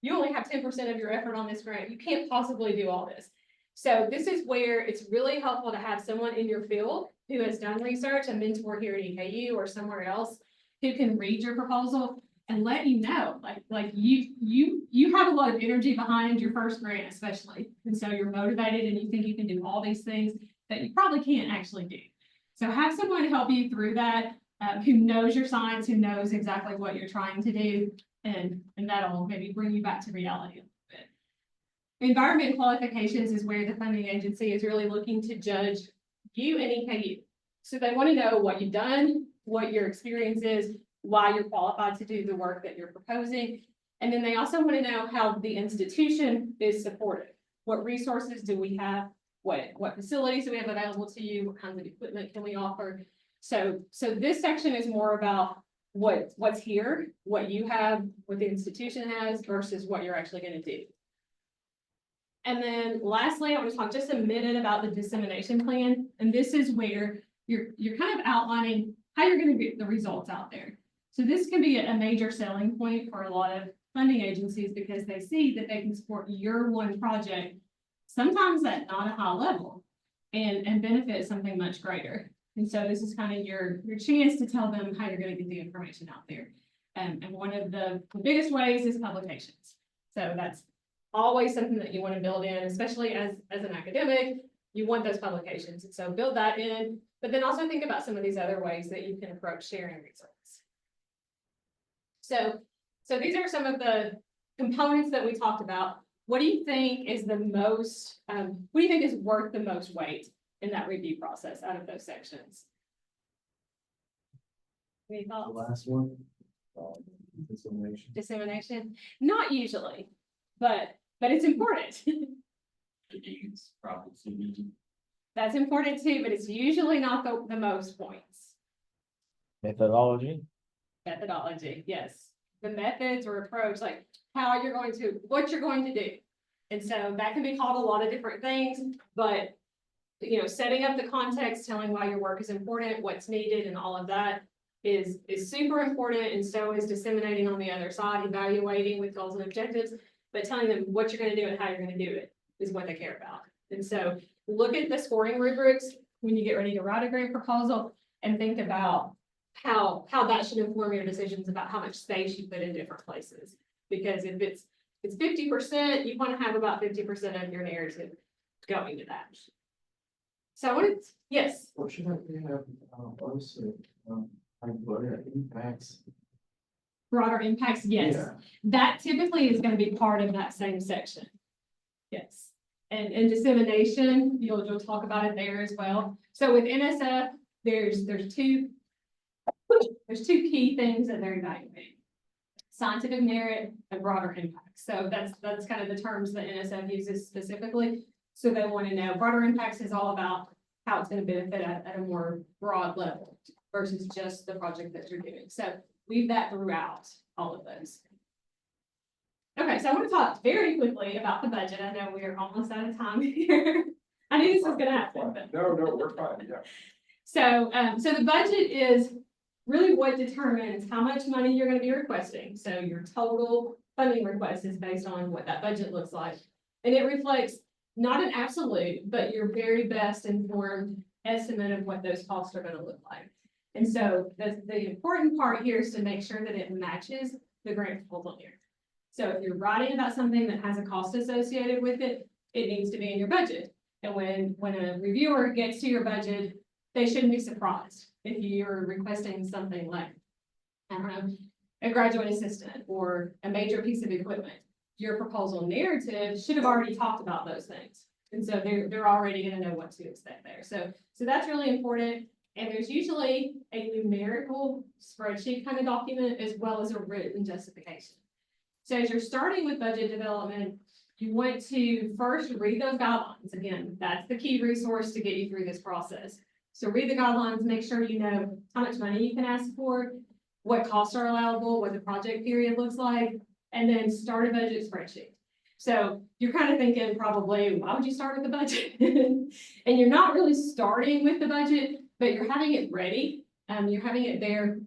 You only have 10% of your effort on this grant. You can't possibly do all this. So this is where it's really helpful to have someone in your field who has done research, a mentor here at EKU or somewhere else, who can read your proposal and let you know, like you have a lot of energy behind your first grant, especially. And so you're motivated and you think you can do all these things that you probably can't actually do. So have someone help you through that, who knows your science, who knows exactly what you're trying to do, and that'll maybe bring you back to reality a little bit. Environment qualifications is where the funding agency is really looking to judge you and EKU. So they want to know what you've done, what your experience is, why you're qualified to do the work that you're proposing. And then they also want to know how the institution is supported. What resources do we have? What facilities do we have available to you? What kinds of equipment can we offer? So this section is more about what's here, what you have, what the institution has versus what you're actually going to do. And then lastly, I want to talk just a minute about the dissemination plan. And this is where you're kind of outlining how you're going to get the results out there. So this can be a major selling point for a lot of funding agencies because they see that they can support your one project, sometimes at not a high level, and benefit something much greater. And so this is kind of your chance to tell them how you're going to get the information out there. And one of the biggest ways is publications. So that's always something that you want to build in, especially as an academic, you want those publications. And so build that in, but then also think about some of these other ways that you can approach sharing results. So these are some of the components that we talked about. What do you think is the most, what do you think is worth the most weight in that review process out of those sections? Any thoughts? The last one, dissemination. Dissemination? Not usually, but it's important. It's probably CBD. That's important too, but it's usually not the most points. Methodology. Methodology, yes. the methods or approach, like what you're going to do. And so that can be called a lot of different things, but setting up the context, telling why your work is important, what's needed and all of that is super important. And so is disseminating on the other side, evaluating with goals and objectives, but telling them what you're going to do and how you're going to do it is what they care about. And so look at the scoring rubrics when you get ready to write a grant proposal and think about how that should inform your decisions about how much space you put in different places. Because if it's 50%, you want to have about 50% of your narrative going to that. So I wanted, yes. Or should we have, also, like what are impacts? Broader impacts, yes. Yeah. That typically is going to be part of that same section. Yes. And dissemination, you'll talk about it there as well. So with NSF, there's two key things that they're evaluating: scientific merit and broader impact. So that's kind of the terms that NSF uses specifically. So they want to know broader impacts is all about how it's going to benefit at a more broad level versus just the project that you're doing. So weave that throughout all of those. Okay, so I want to talk very quickly about the budget. I know we're almost out of time here. I knew this was going to happen. But... No, we're fine, yeah. So the budget is really what determines how much money you're going to be requesting. So your total funding request is based on what that budget looks like. And it reflects not an absolute, but your very best informed estimate of what those costs are going to look like. And so the important part here is to make sure that it matches the grant proposal here. So if you're writing about something that has a cost associated with it, it needs to be in your budget. And when a reviewer gets to your budget, they shouldn't be surprised if you're requesting something like, I don't know, a graduate assistant or a major piece of equipment. Your proposal narrative should have already talked about those things. And so they're already going to know what to expect there. So that's really important. And there's usually a numerical spreadsheet kind of document as well as a written justification. So as you're starting with budget development, you want to first read those guidelines. Again, that's the key resource to get you through this process. So read the guidelines, make sure you know how much money you can ask for, what costs are allowable, what the project period looks like, and then start a budget spreadsheet. So you're kind of thinking probably, why would you start with the budget? And you're not really starting with the budget, but you're having it ready. You're having it there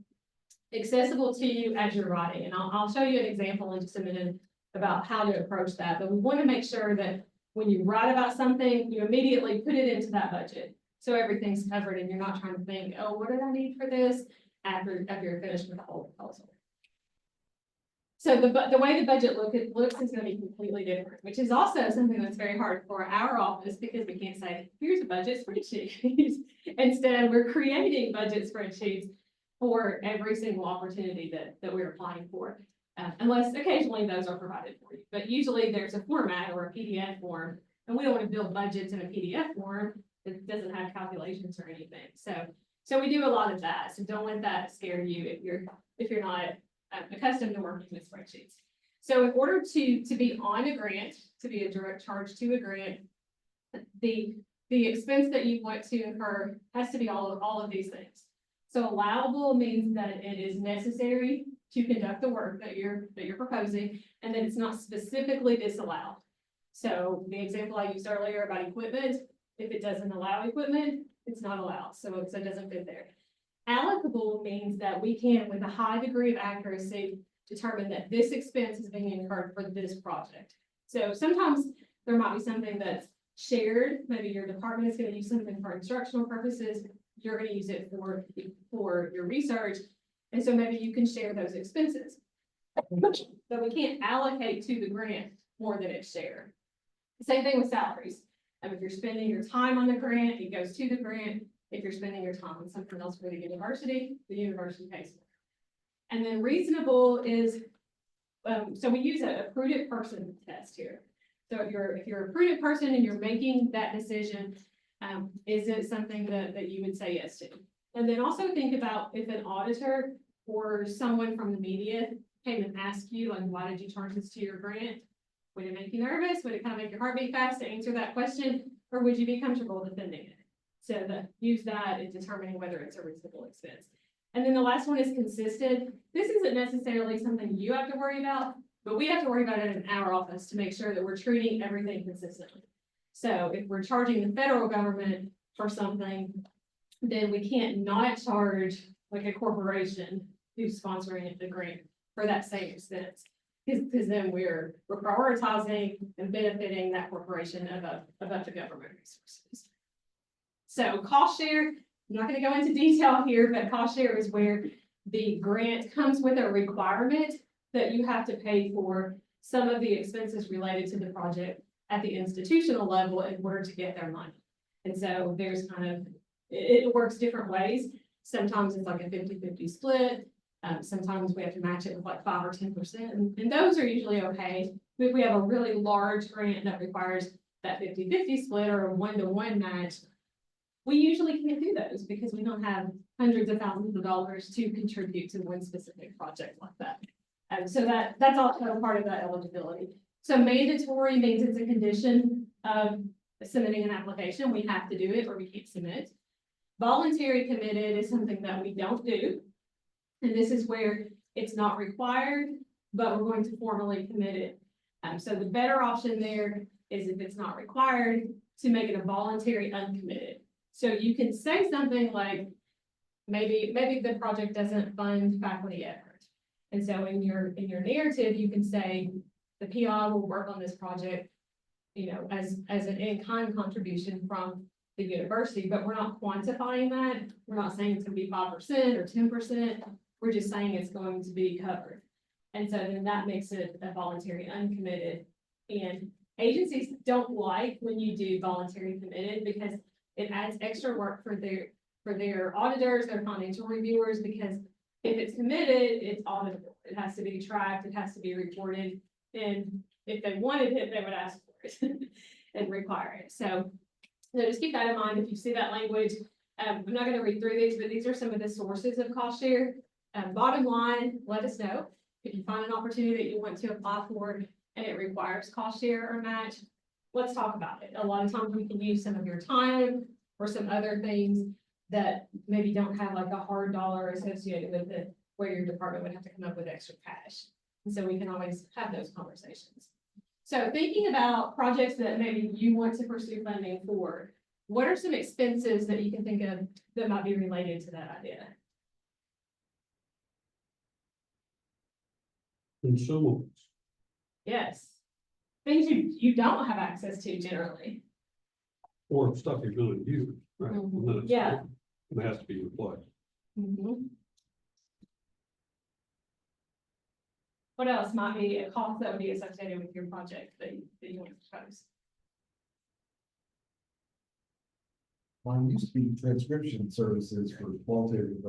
accessible to you as you're writing. And I'll show you an example in just a minute about how to approach that. But we want to make sure that when you write about something, you immediately put it into that budget. So everything's covered and you're not trying to think, oh, what did I need for this after you're finished with the whole proposal. So the way the budget looks is going to be completely different, which is also something that's very hard for our office because we can't say, here's a budget spreadsheet. Instead, we're creating budget spreadsheets for every single opportunity that we're applying for, unless occasionally those are provided for you. But usually there's a format or a PDF form, and we don't want to build budgets in a PDF form that doesn't have calculations or anything. So we do a lot of that. So don't let that scare you if you're not accustomed to working with spreadsheets. So in order to be on a grant, to be a direct charge to a grant, the expense that you want to incur has to be all of these things. So allowable means that it is necessary to conduct the work that you're proposing, and that it's not specifically disallowed. So the example I used earlier about equipment, if it doesn't allow equipment, it's not allowed. So it doesn't fit there. Allocable means that we can, with a high degree of accuracy, determine that this expense is being incurred for this project. So sometimes there might be something that's shared. Maybe your department is going to use something for instructional purposes. You're going to use it for your research. And so maybe you can share those expenses. But we can't allocate to the grant more than it's shared. Same thing with salaries. If you're spending your time on the grant, it goes to the grant. If you're spending your time on something else for the university pays for it. And then reasonable is, so we use a prudent person test here. So if you're a prudent person and you're making that decision, is it something that you would say yes to? And then also think about if an auditor or someone from the media came and asked you, like, why did you charge this to your grant? Would it make you nervous? Would it kind of make your heart beat fast to answer that question? Or would you be comfortable defending it? So use that in determining whether it's a reasonable expense. And then the last one is consistent. This isn't necessarily something you have to worry about, but we have to worry about it in our office to make sure that we're treating everything consistently. So if we're charging the federal government for something, then we can't not charge like a corporation who's sponsoring the grant for that same expense. Because then we're prioritizing and benefiting that corporation above the government resources. So cost share, I'm not gonna go into detail here, but cost share is where the grant comes with a requirement that you have to pay for some of the expenses related to the project at the institutional level in order to get their money. And so there's kind of, it works different ways. Sometimes it's like a 50-50 split. Sometimes we have to match it with like 5 or 10%, and those are usually okay. But if we have a really large grant that requires that 50-50 split or a 1-to-1 match, we usually can't do those because we don't have hundreds of thousands of dollars to contribute to one specific project like that. And so that's also part of that eligibility. So mandatory means it's a condition of submitting an application. We have to do it or we can't submit. Voluntary committed is something that we don't do. And this is where it's not required, but we're going to formally commit it. So the better option there is if it's not required to make it a voluntary uncommitted. So you can say something like, maybe the project doesn't fund faculty effort. And so in your narrative, you can say the PI will work on this project, you know, as an in-kind contribution from the university, but we're not quantifying that. We're not saying it's gonna be 5% or 10%. We're just saying it's going to be covered. And so then that makes it a voluntary uncommitted. And agencies don't like when you do voluntary committed because it adds extra work for their auditors, their financial reviewers, because if it's committed, it's auditable. It has to be tracked, it has to be reported. And if they wanted it, they would ask for it and require it. So just keep that in mind if you see that language. I'm not going to read through these, but these are some of the sources of cost share. Bottom line, let us know if you find an opportunity that you want to apply for and it requires cost share or match. Let's talk about it. A lot of times we can use some of your time or some other things that maybe don't have like a hard dollar associated with it, where your department would have to come up with extra cash. And so we can always have those conversations. So thinking about projects that maybe you want to pursue funding for, what are some expenses that you can think of that might be related to that idea? Consumables. Yes. Things you don't have access to generally. Or stuff you're gonna use, right? Mhm. And then it's- Yeah. It has to be replaced. What else might be a cost that would be associated with your project that you want to propose? Mine used to be transcription services for qualitative,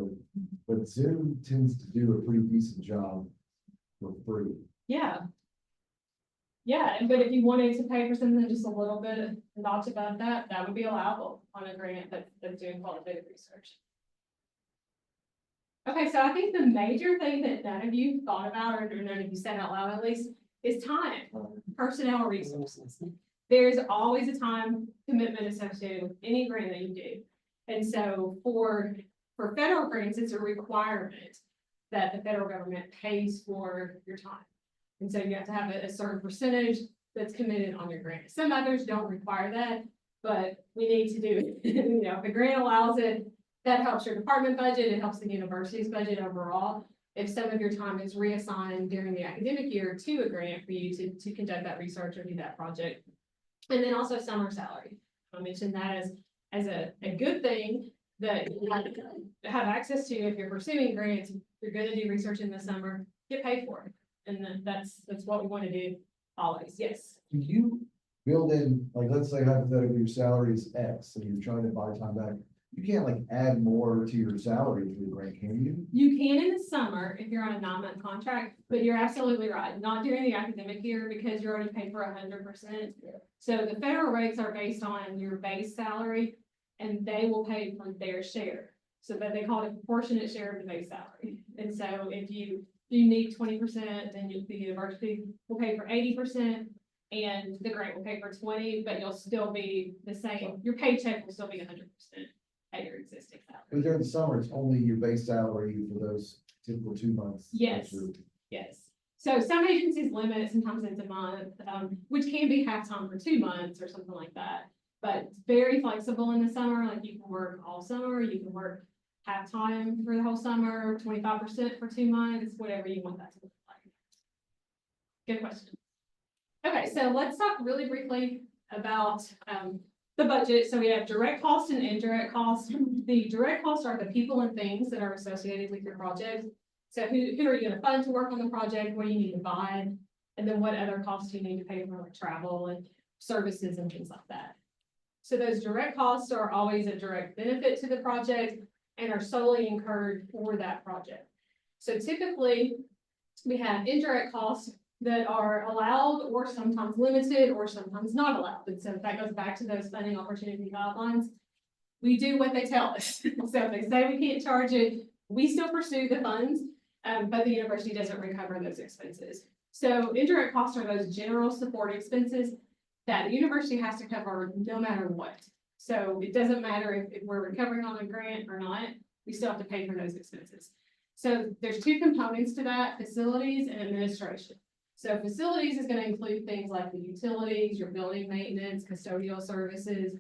but Zoom tends to do a pretty decent job for free. Yeah. Yeah, but if you wanted to pay for something just a little bit, notch above that, that would be allowable on a grant that's doing qualitative research. Okay, so I think the major thing that none of you thought about, or none of you said out loud at least, is time, personnel resources. There's always a time commitment associated with any grant that you do. And so for federal grants, it's a requirement that the federal government pays for your time. And so you have to have a certain percentage that's committed on your grant. Some others don't require that, but we need to do it. You know, if the grant allows it, that helps your department budget, it helps the university's budget overall. If some of your time is reassigned during the academic year to a grant for you to conduct that research or do that project. And then also summer salary. I mentioned that as a good thing that you have access to if you're pursuing grants. You're going to do research in the summer, get paid for it. And then that's what we want to do always. Yes. Do you build in, like, let's say hypothetically your salary is X and you're trying to buy time back, you can't like add more to your salary through the grant, can you? You can in the summer if you're on a 9-month contract, but you're absolutely right. Not during the academic year because you're already paid for 100%. So the federal rates are based on your base salary and they will pay for their share. So that they call it a proportionate share of the base salary. And so if you need 20%, then the university will pay for 80% and the grant will pay for 20%, but you'll still be the same. Your paycheck will still be 100% at your existing salary. But during the summer, it's only your base salary for those typical 2 months. Yes. Yes. So some agencies limit it, sometimes it's a month, which can be half-time for 2 months or something like that. But it's very flexible in the summer, like you can work all summer, you can work half-time for the whole summer, 25% for 2 months, whatever you want that to look like. Good question. Okay, so let's talk really briefly about the budget. So we have direct costs and indirect costs. The direct costs are the people and things that are associated with your project. So who are you gonna fund to work on the project? What do you need to buy? And then what other costs do you need to pay for, like travel and services and things like that? So those direct costs are always a direct benefit to the project and are solely incurred for that project. So typically, we have indirect costs that are allowed or sometimes limited or sometimes not allowed. And so that goes back to those funding opportunity guidelines. We do what they tell us. So if they say we can't charge it, we still pursue the funds, but the university doesn't recover those expenses. So indirect costs are those general support expenses that the university has to cover no matter what. So it doesn't matter if we're recovering on a grant or not, we still have to pay for those expenses. So there's two components to that, facilities and administration. So facilities is going to include things like the utilities, your building maintenance, custodial services,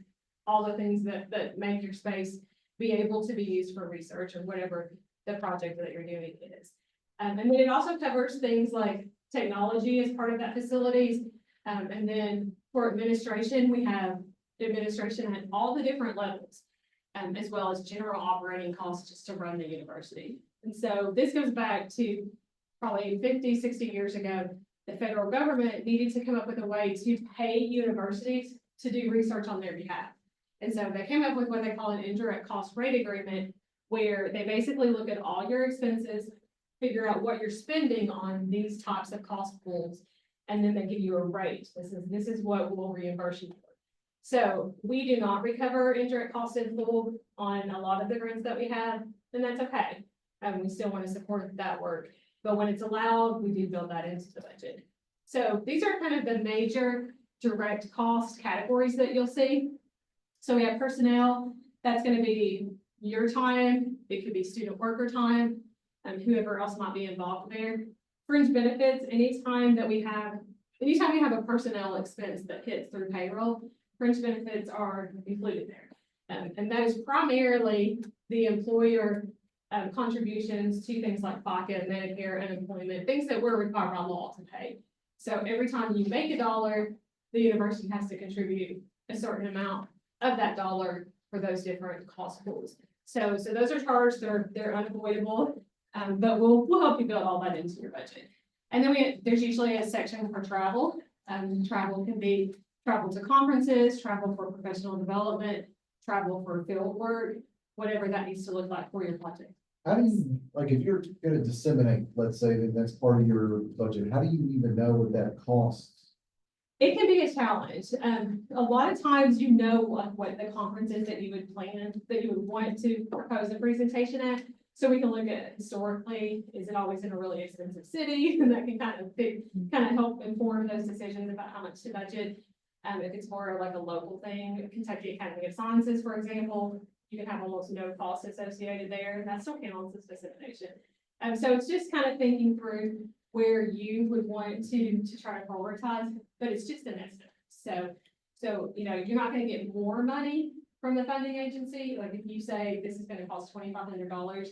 all the things that make your space be able to be used for research or whatever the project that you're doing is. And then it also covers things like technology as part of that facilities. And then for administration, we have administration at all the different levels, as well as general operating costs just to run the university. And so this goes back to probably 50, 60 years ago. The federal government needed to come up with a way to pay universities to do research on their behalf. And so they came up with what they call an indirect cost rate agreement, where they basically look at all your expenses, figure out what you're spending on these types of cost pools, and then they give you a rate. This is what we'll reimburse you for. So we do not recover indirect costs in full on a lot of the grants that we have, and that's okay. We still want to support that work. But when it's allowed, we do build that into the budget. So these are kind of the major direct cost categories that you'll see. So we have personnel, that's going to be your time, it could be student worker time, and whoever else might be involved there. Fringe benefits, anytime we have a personnel expense that hits through payroll, fringe benefits are included there. And that is primarily the employer contributions to things like FICA, Medicare, unemployment, things that we're required by law to pay. So every time you make $1, the university has to contribute a certain amount of that dollar for those different cost pools. So those are charged, they're unavoidable, but we'll help you build all that into your budget. And then there's usually a section for travel. Travel can be travel to conferences, travel for professional development, travel for field work, whatever that needs to look like for your project. How do you, like, if you're gonna disseminate, let's say that that's part of your budget, how do you even know what that costs? It can be a challenge. A lot of times, you know what the conference is that you would plan, that you would want to propose a presentation at. So we can look at historically, is it always in a really expensive city? And that can kind of help inform those decisions about how much to budget. If it's more like a local thing, Kentucky Academy of Sciences, for example, you can have almost no cost associated there, and that still counts as dissemination. So it's just kind of thinking through where you would want to try to prioritize, but it's just an estimate. So you know, you're not going to get more money from the funding agency. Like if you say this is going to cost $2,500,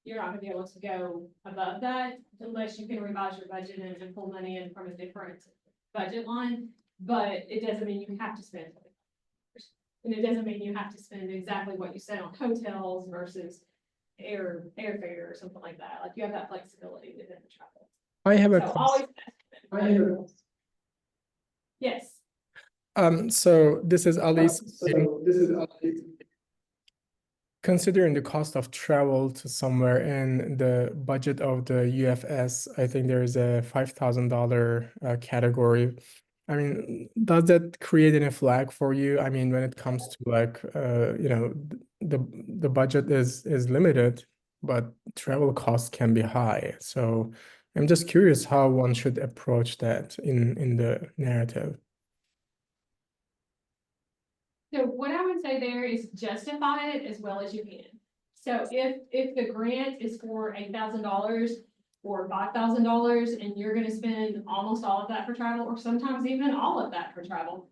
you're not going to be able to go above that unless you can revise your budget and pull money in from a different budget line. But it doesn't mean you have to spend it. And it doesn't mean you have to spend exactly what you spend on hotels versus airfare or something like that. Like you have that flexibility within the travel. I have a So always. Yes. So this is Alice. Considering the cost of travel to somewhere in the budget of the UFS, I think there is a $5,000 category. I mean, does that create any flag for you? I mean, when it comes to like, you know, the budget is limited, but travel costs can be high. So I'm just curious how one should approach that in the narrative. So what I would say there is justify it as well as you can. So if the grant is for $8,000 or $5,000 and you're gonna spend almost all of that for travel, or sometimes even all of that for travel,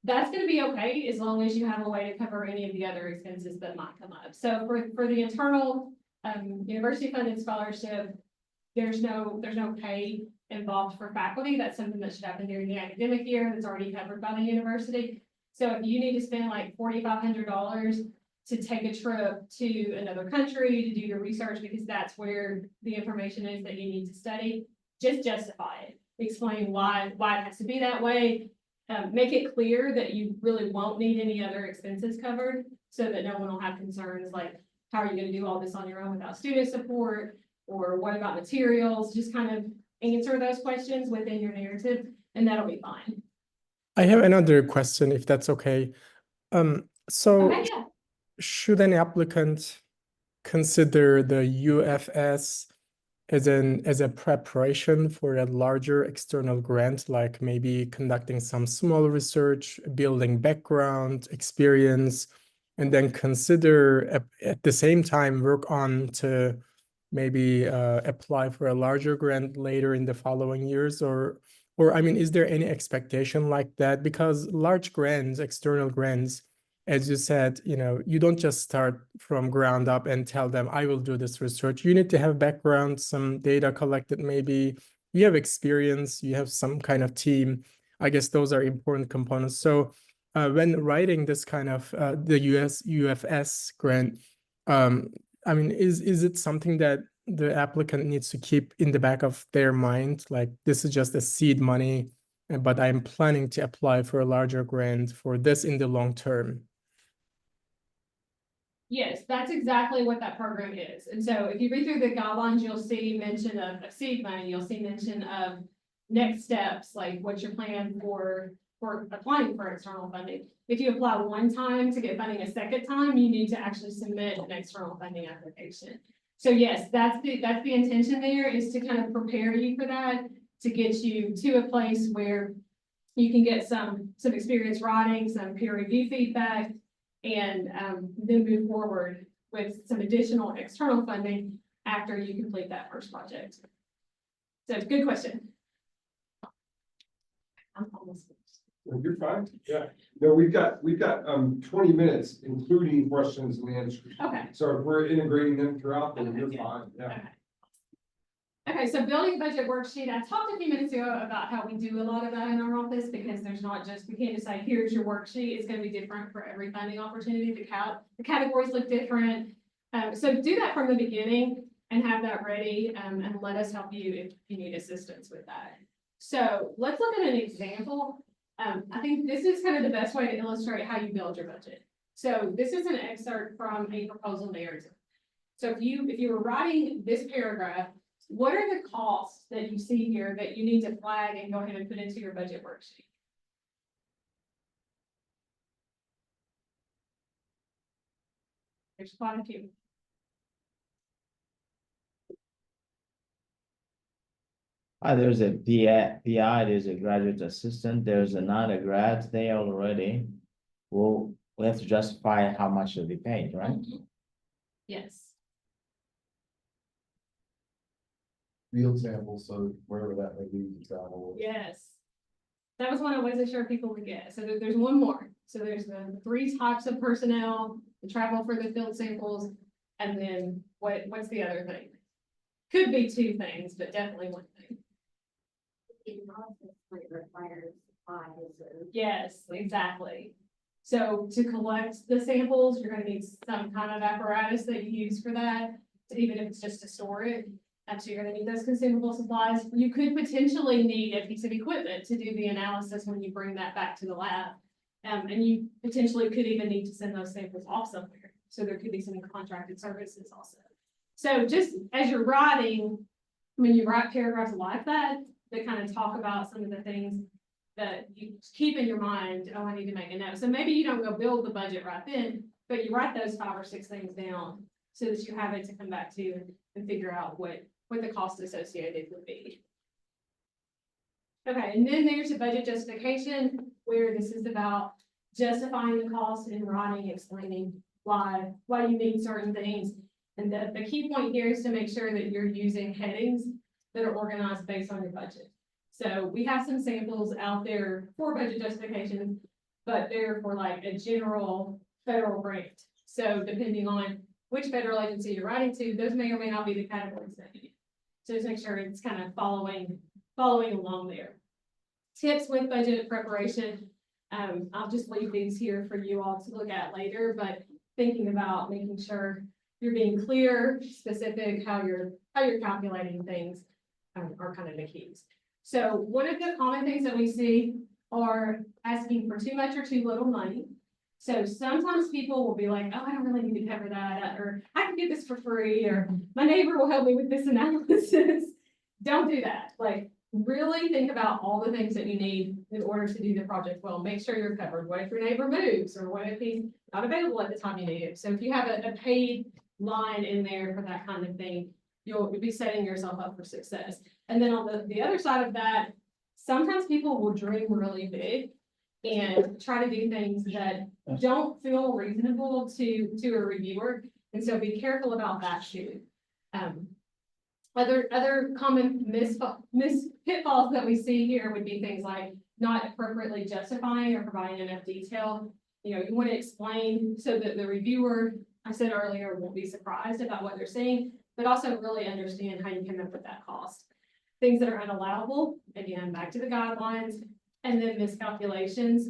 that's gonna be okay as long as you have a way to cover any of the other expenses that might come up. So for the internal university funded scholarship, there's no pay involved for faculty. That's something that should happen during the academic year that's already covered by the university. So if you need to spend like $4,500 to take a trip to another country to do your research, because that's where the information is that you need to study, just justify it. Explain why it has to be that way. Make it clear that you really won't need any other expenses covered so that no one will have concerns like, how are you gonna do all this on your own without student support? Or what about materials? Just kind of answer those questions within your narrative and that'll be fine. I have another question, if that's okay. So Okay, yeah. should an applicant consider the UFS as a preparation for a larger external grant, like maybe conducting some small research, building background, experience, and then consider at the same time work on to maybe apply for a larger grant later in the following years? Or I mean, is there any expectation like that? Because large grants, external grants, as you said, you don't just start from ground up and tell them, I will do this research. You need to have background, some data collected, maybe you have experience, you have some kind of team. I guess those are important components. So when writing this kind of the UFS grant, I mean, is it something that the applicant needs to keep in the back of their mind? Like, this is just a seed money, but I'm planning to apply for a larger grant for this in the long term. Yes, that's exactly what that program is. And so if you read through the guidelines, you'll see mention of seed money, you'll see mention of next steps, like what's your plan for applying for external funding. If you apply one time to get funding a second time, you need to actually submit an external funding application. So yes, that's the intention there, is to kind of prepare you for that, to get you to a place where you can get some experience writing, some peer review feedback, and then move forward with some additional external funding after you complete that first project. So good question. I'm almost finished. Well, you're fine. Yeah. No, we've got 20 minutes, including questions and answers. Okay. So if we're integrating them throughout, then Okay, you're yeah. fine. Yeah. Okay, so building a budget worksheet, I talked a few minutes ago about how we do a lot of that in our office, because there's not just, we can't just say, here's your worksheet. It's gonna be different for every funding opportunity. The categories look different. So do that from the beginning and have that ready, and let us help you if you need assistance with that. So let's look at an example. I think this is kind of the best way to illustrate how you build your budget. So this is an excerpt from a proposal narrative. So if you were writing this paragraph, what are the costs that you see here that you need to flag and go ahead and put into your budget worksheet? There's quite a few. There's a PI, there's a graduate assistant, there's another grad there already. Well, we have to justify how much to be paid, right? Yes. Field samples, so wherever that may be, to travel. Yes. That was one I wasn't sure people would get. So there's one more. So there's the 3 types of personnel, the travel for the field samples, and then what's the other thing? Could be 2 things, but definitely one thing. Yes, exactly. So to collect the samples, you're gonna need some kind of apparatus that you use for that, even if it's just to store it. So you're gonna need those consumable supplies. You could potentially need a piece of equipment to do the analysis when you bring that back to the lab. And you potentially could even need to send those samples off somewhere. So there could be some contracted services also. So just as you're writing, when you write paragraphs like that kind of talk about some of the things that you keep in your mind, oh, I need to make a note. So maybe you don't go build the budget right then, but you write those 5 or 6 things down so that you have it to come back to and figure out what the cost associated would be. Okay, and then there's a budget justification, where this is about justifying the cost in writing, explaining why you need certain things. And the key point here is to make sure that you're using headings that are organized based on your budget. So we have some samples out there for budget justifications, but they're for like a general federal grant. So depending on which federal agency you're writing to, those may or may not be the categories that you need. So just make sure it's kind of following along there. Tips with budget preparation. I'll just leave these here for you all to look at later, but thinking about making sure you're being clear, specific, how you're calculating things are kind of the keys. So one of the common things that we see are asking for too much or too little money. So sometimes people will be like, oh, I don't really need to cover that, or I can get this for free, or my neighbor will help me with this analysis. Don't do that. Like, really think about all the things that you need in order to do the project well. Make sure you're covered. What if your neighbor moves, or what if he's not available at the time you need it? So if you have a paid line in there for that kind of thing, you'll be setting yourself up for success. And then on the other side of that, sometimes people will dream really big and try to do things that don't feel reasonable to a reviewer. And so be careful about that too. Other common pitfalls that we see here would be things like not appropriately justifying or providing enough detail. You know, you want to explain so that the reviewer, I said earlier, won't be surprised about what they're seeing, but also really understand how you come up with that cost. Things that are unallowable, again, back to the guidelines, and then miscalculations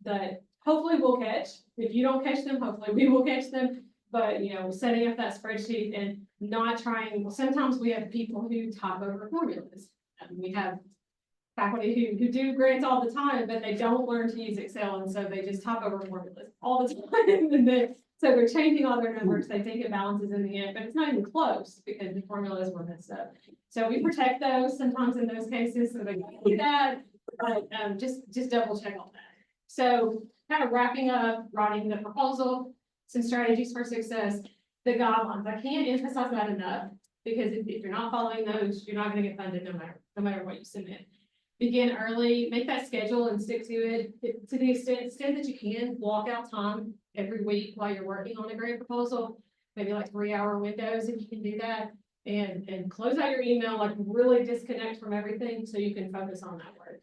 that hopefully we'll catch. If you don't catch them, hopefully we will catch them. But, you know, setting up that spreadsheet and not trying, sometimes we have people who type over formulas. We have faculty who do grants all the time, but they don't learn to use Excel, and so they just type over formulas all the time. And then, so they're changing all their numbers. They think it balances in the end, but it's not even close because the formulas were messed up. So we protect those sometimes in those cases, so they can do that, but just double check on that. So kind of wrapping up, writing the proposal, some strategies for success, the guidelines. I can't emphasize that enough because if you're not following those, you're not going to get funded no matter what you submit. Begin early, make that schedule and stick to it to the extent that you can. Block out time every week while you're working on a grant proposal, maybe like 3-hour windows if you can do that, and close out your email, like really disconnect from everything so you can focus on that work.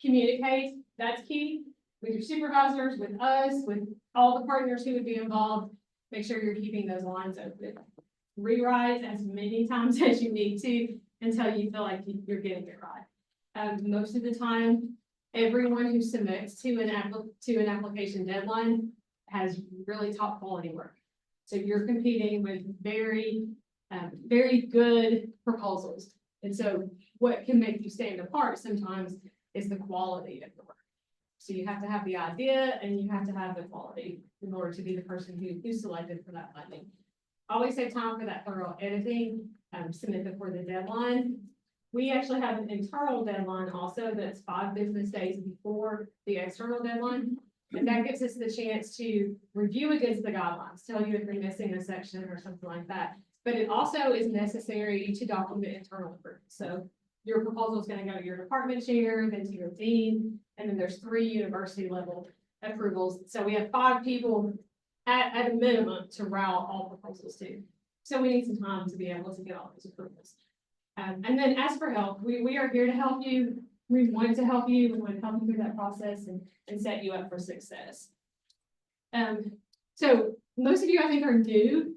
Communicate, that's key, with your supervisors, with us, with all the partners who would be involved. Make sure you're keeping those lines open. Rewrite as many times as you need to until you feel like you're getting it right. Most of the time, everyone who submits to an application deadline has really top quality work. So you're competing with very good proposals. And so what can make you stand apart sometimes is the quality of the work. So you have to have the idea and you have to have the quality in order to be the person who's selected for that funding. Always save time for that thorough editing, submit before the deadline. We actually have an internal deadline also that's 5 business days before the external deadline. And that gives us the chance to review against the guidelines, tell you if you're missing a section or something like that. But it also is necessary to document internal approval. So your proposal is going to go to your department chair, then to your dean, and then there's 3 university level approvals. So we have 5 people at a minimum to route all proposals to. So we need some time to be able to get all those approvals. And then ask for help. We are here to help you. We want to help you. We want to help you through that process and set you up for success. So most of you, I think, are new.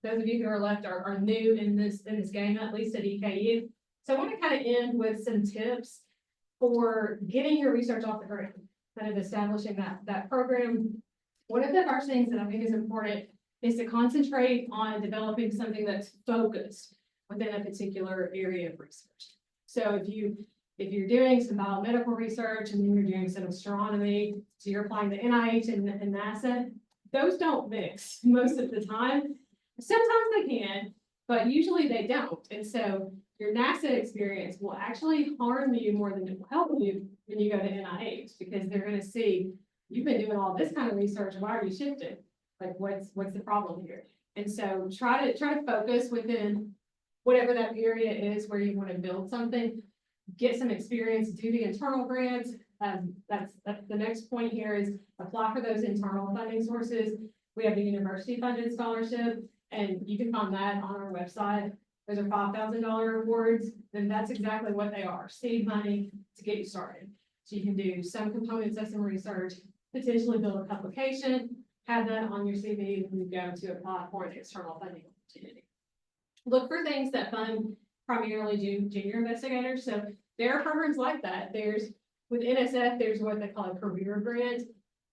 Those of you who are left are new in this game, at least at EKU. So I want to kind of end with some tips for getting your research off the ground, kind of establishing that program. One of the first things that I think is important is to concentrate on developing something that's focused within a particular area of research. So if you're doing some biomedical research and then you're doing some astronomy, so you're applying the NIH and NASA, those don't mix most of the time. Sometimes they can, but usually they don't. And so your NASA experience will actually harm you more than it will help you when you go to NIH, because they're going to see you've been doing all this kind of research. Why are you shifting? Like, what's the problem here? And so try to focus within whatever that area is where you want to build something, get some experience, do the internal grants. That's the next point here is apply for those internal funding sources. We have the university funded scholarship, and you can find that on our website. Those are $5,000 awards, and that's exactly what they are, seed money to get you started. So you can do some components of some research, potentially build a publication, have that on your CV when you go to apply for an external funding opportunity. Look for things that fund primarily junior investigators. So there are programs like that. There's, with NSF, there's what they call a career grant.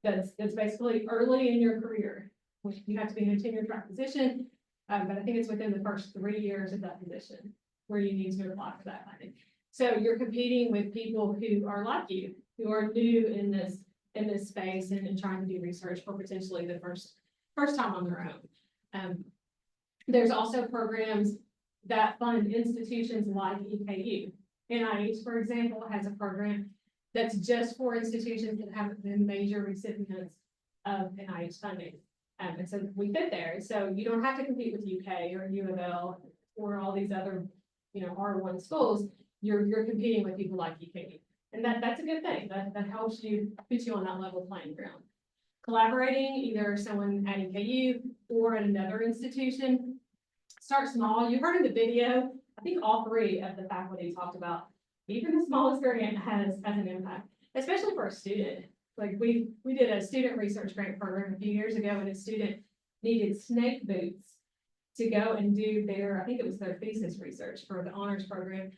That's basically early in your career, which you have to be in a tenure track position. But I think it's within the first 3 years of that position where you need to apply for that funding. So you're competing with people who are like you, who are new in this space and trying to do research for potentially the first time on their own. There's also programs that fund institutions like EKU. NIH, for example, has a program that's just for institutions that haven't been major recipients of NIH funding. And so we fit there. So you don't have to compete with UK or U of L or all these other, R1 schools. You're competing with people like EKU. And that's a good thing. That helps you, put you on that level playing ground. Collaborating, either someone at EKU or at another institution. Start small. You heard in the video, I think all 3 of the faculty talked about, even the smallest grant has an impact, especially for a student. Like we did a student research grant program a few years ago, and a student needed snake boots to go and do their, I think it was their thesis research for the honors program,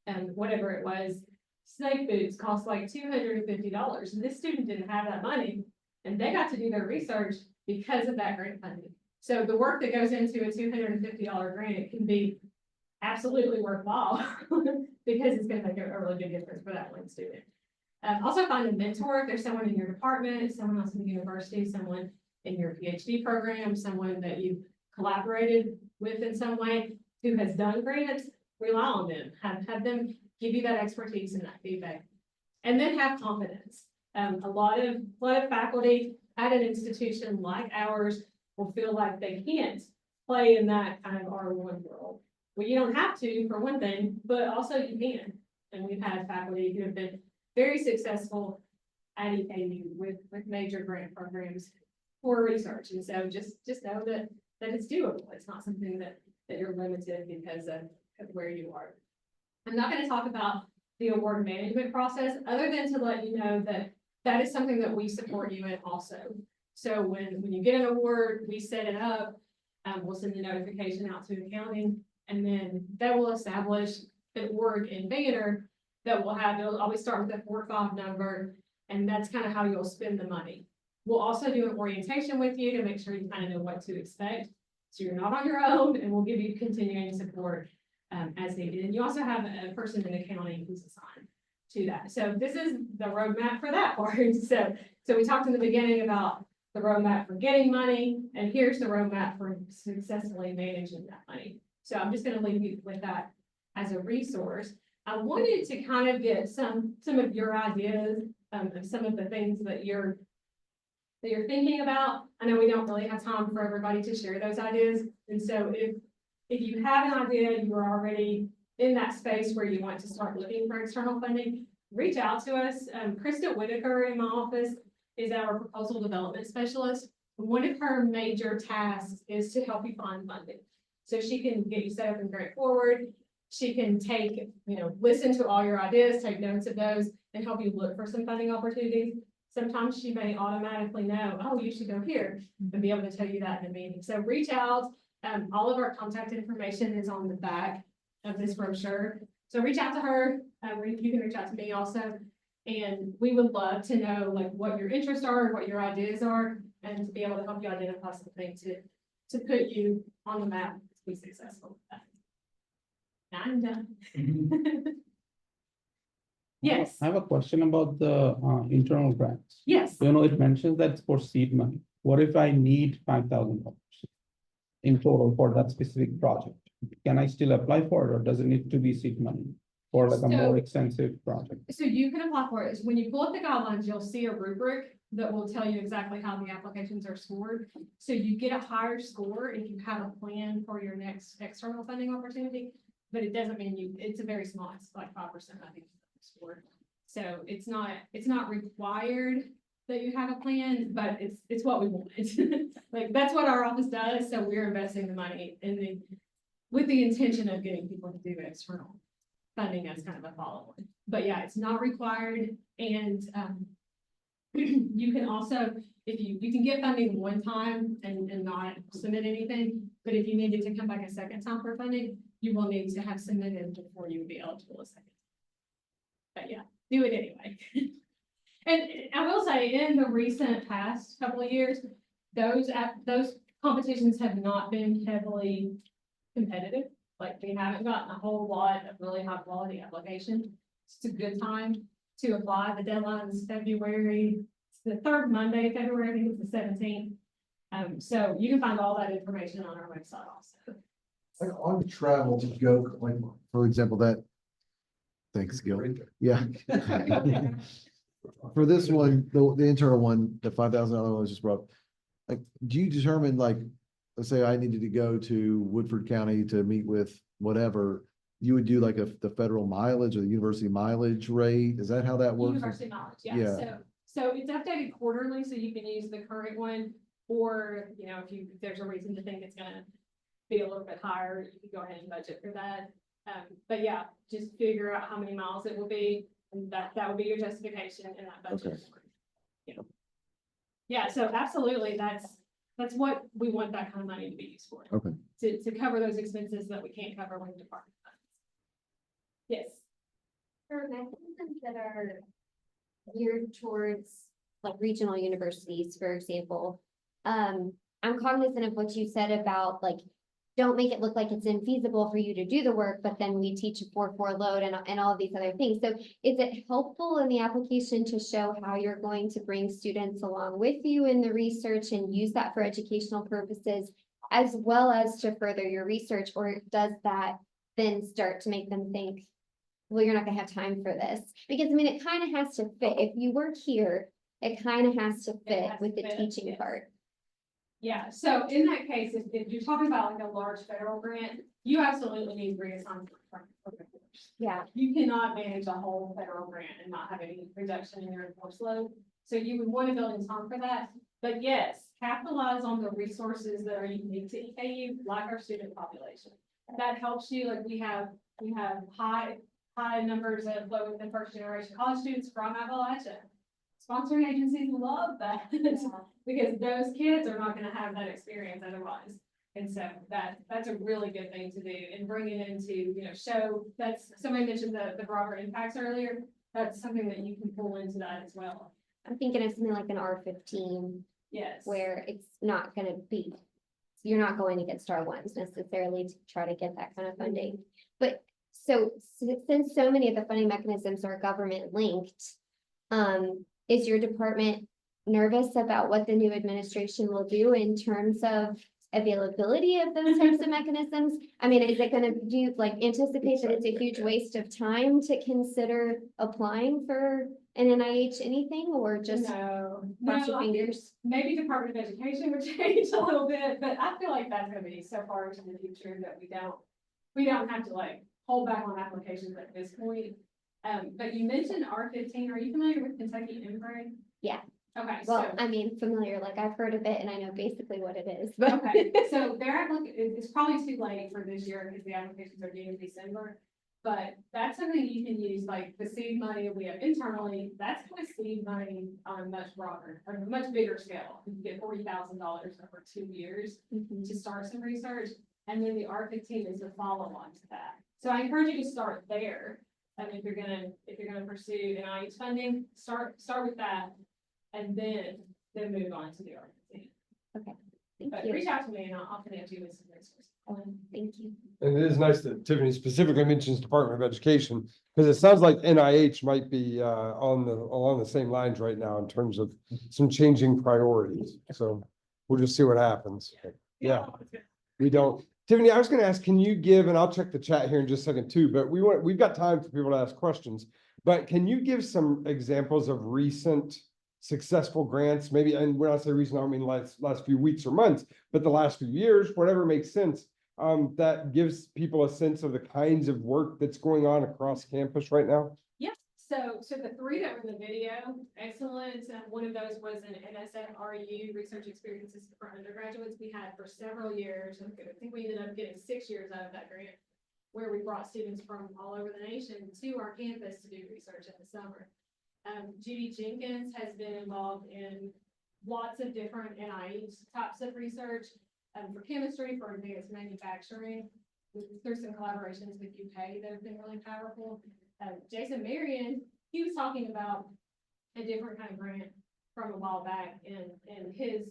and whatever it was. Snake boots cost like $250, and this student didn't have that money, and they got to do their research because of that grant funding. So the work that goes into a $250 grant can be absolutely worthwhile because it's going to make a really good difference for that one student. Also find a mentor. If there's someone in your department, someone else in the university, someone in your PhD program, someone that you've collaborated with in some way who has done grants, rely on them. Have them give you that expertise and that feedback. And then have confidence. A lot of faculty at an institution like ours will feel like they can't play in that kind of R1 world. Well, you don't have to, for one thing, but also you can. And we've had faculty who have been very successful at EKU with major grant programs for research. And so just know that it's doable. It's not something that you're limited because of where you are. I'm not going to talk about the award management process, other than to let you know that is something that we support you in also. So when you get an award, we set it up, we'll send the notification out to accounting, and then they will establish an org in Banner that will have, it'll always start with a 4-5 number, and that's kind of how you'll spend the money. We'll also do an orientation with you to make sure you kind of know what to expect, so you're not on your own, and we'll give you continuing support as needed. And you also have a person in accounting who's assigned to that. So this is the roadmap for that part. So we talked in the beginning about the roadmap for getting money, and here's the roadmap for successfully managing that money. So I'm just going to leave you with that as a resource. I wanted to kind of get some of your ideas of some of the things that you're thinking about. I know we don't really have time for everybody to share those ideas. And so if you have an idea, you are already in that space where you want to start looking for external funding, reach out to us. Krista Whitaker in my office is our proposal development specialist. One of her major tasks is to help you find funding. So she can get you set up in Grant Forward. She can listen to all your ideas, take notes of those, and help you look for some funding opportunities. Sometimes she may automatically know, oh, you should go here, and be able to tell you that in a meeting. So reach out. All of our contact information is on the back of this brochure. So reach out to her. You can reach out to me also. And we would love to know what your interests are and what your ideas are, and to be able to help you identify something to put you on the map to be successful with that. Now I'm done. Yes. I have a question about the internal grants. Yes. It mentions that it's for seed money. What if I need $5,000 in total for that specific project? Can I still apply for it, or does it need to be seed money for a more extensive project? So you can apply for it. When you pull up the guidelines, you'll see a rubric that will tell you exactly how the applications are scored. So you get a higher score if you have a plan for your next external funding opportunity, but it doesn't mean it's a very small, it's like 5%, I think, score. So it's not required that you have a plan, but it's what we want. Like, that's what our office does, so we're investing the money with the intention of getting people to do external funding as kind of a follow-on. But yeah, it's not required, and you can also, if you can get funding one time and not submit anything, but if you needed to come back a second time for funding, you will need to have submitted before you would be eligible a second. But yeah, do it anyway. And I will say, in the recent past couple of years, those competitions have not been heavily competitive. Like, we haven't gotten a whole lot of really high quality applications. It's a good time to apply. The deadline is February, it's the third Monday, February, I think it's the 17th. So you can find all that information on our website also. Like on travel to go, like, for example, that. Thanks, Gil. Yeah. For this one, the internal one, the $5,000 one was just brought. Like, do you determine, like, let's say I needed to go to Woodford County to meet with whatever, you would do like the federal mileage or the university mileage rate? Is that how that works? University mileage, yeah. Yeah. So it's updated quarterly, so you can use the current one, or, you know, if there's a reason to think it's gonna be a little bit higher, you can go ahead and budget for that. But yeah, just figure out how many miles it will be, and that would be your justification in that budget. Okay. Yeah. Yeah, so absolutely, that's what we want that kind of money to be used for. Okay. To cover those expenses that we can't cover with department funds. Yes. For mechanisms that are geared towards like regional universities, for example, I'm cognizant of what you said about like, don't make it look like it's infeasible for you to do the work, but then we teach a 4-4 load and all of these other things. So is it helpful in the application to show how you're going to bring students along with you in the research and use that for educational purposes, as well as to further your research? Or does that then start to make them think, well, you're not gonna have time for this? Because I mean, it kind of has to fit. If you work here, it kind of has to fit with the teaching yes. part. Yeah, so in that case, if you're talking about like a large federal grant, you absolutely need reassignment. Yeah. You cannot manage a whole federal grant and not have any reduction in your course load. So you would want to build in time for that. But yes, capitalize on the resources that are unique to EKU, like our student population. That helps you. Like we have high numbers of low and first generation college students from Appalachia. Sponsoring agencies love that because those kids are not going to have that experience otherwise. And so that's a really good thing to do, and bring it into, you know, show that's somebody mentioned the broader impacts earlier. That's something that you can pull into that as well. I'm thinking of something like an R15. Yes. Where it's not gonna be, you're not going to get star ones necessarily to try to get that kind of funding. But so since so many of the funding mechanisms are government linked, is your department nervous about what the new administration will do in terms of availability of those types of mechanisms? I mean, is it gonna do, like, anticipate that it's a huge waste of time to consider applying for an NIH anything, or just cross your fingers? Maybe Department of Education would change a little bit, but I feel like that's gonna be so far into the future that we don't have to like hold back on applications at this point. But you mentioned R15. Are you familiar with Kentucky Immigrant? Yeah. Okay. Well, so, I mean, familiar, like I've heard of it and I know basically what it is, but. okay, so it's probably too late for this year because the applications are due in December. But that's something you can use, like the seed money we have internally. That's kind of seed money on a much broader, or a much bigger scale. You can get $40,000 over 2 years to start some research, and then the R15 is the follow-on to that. So I encourage you to start there. And if you're gonna pursue NIH funding, start with that, and then move on to the R15. Okay, But thank you. reach out to me and I'll connect you with some resources. Thank you. And it is nice that Tiffany specifically mentions Department of Education, because it sounds like NIH might be along the same lines right now in terms of some changing priorities. So we'll just see what happens. Yeah, we don't. Tiffany, I was going to ask, can you give, and I'll check the chat here in just a second too, but we've got time for people to ask questions. But can you give some examples of recent successful grants? Maybe, and when I say recent, I don't mean last few weeks or months, but the last few years, whatever makes sense. That gives people a sense of the kinds of work that's going on across campus right now? Yes. So the three that were in the video, excellent. One of those was an NSF-RU, Research Experiences for Undergraduates. We had for several years. I think we ended up getting 6 years out of that grant, where we brought students from all over the nation to our campus to do research in the summer. Judy Jenkins has been involved in lots of different NIH types of research, for chemistry, for advanced manufacturing, through some collaborations with UK that have been really powerful. Jason Marion, he was talking about a different kind of grant from a while back in his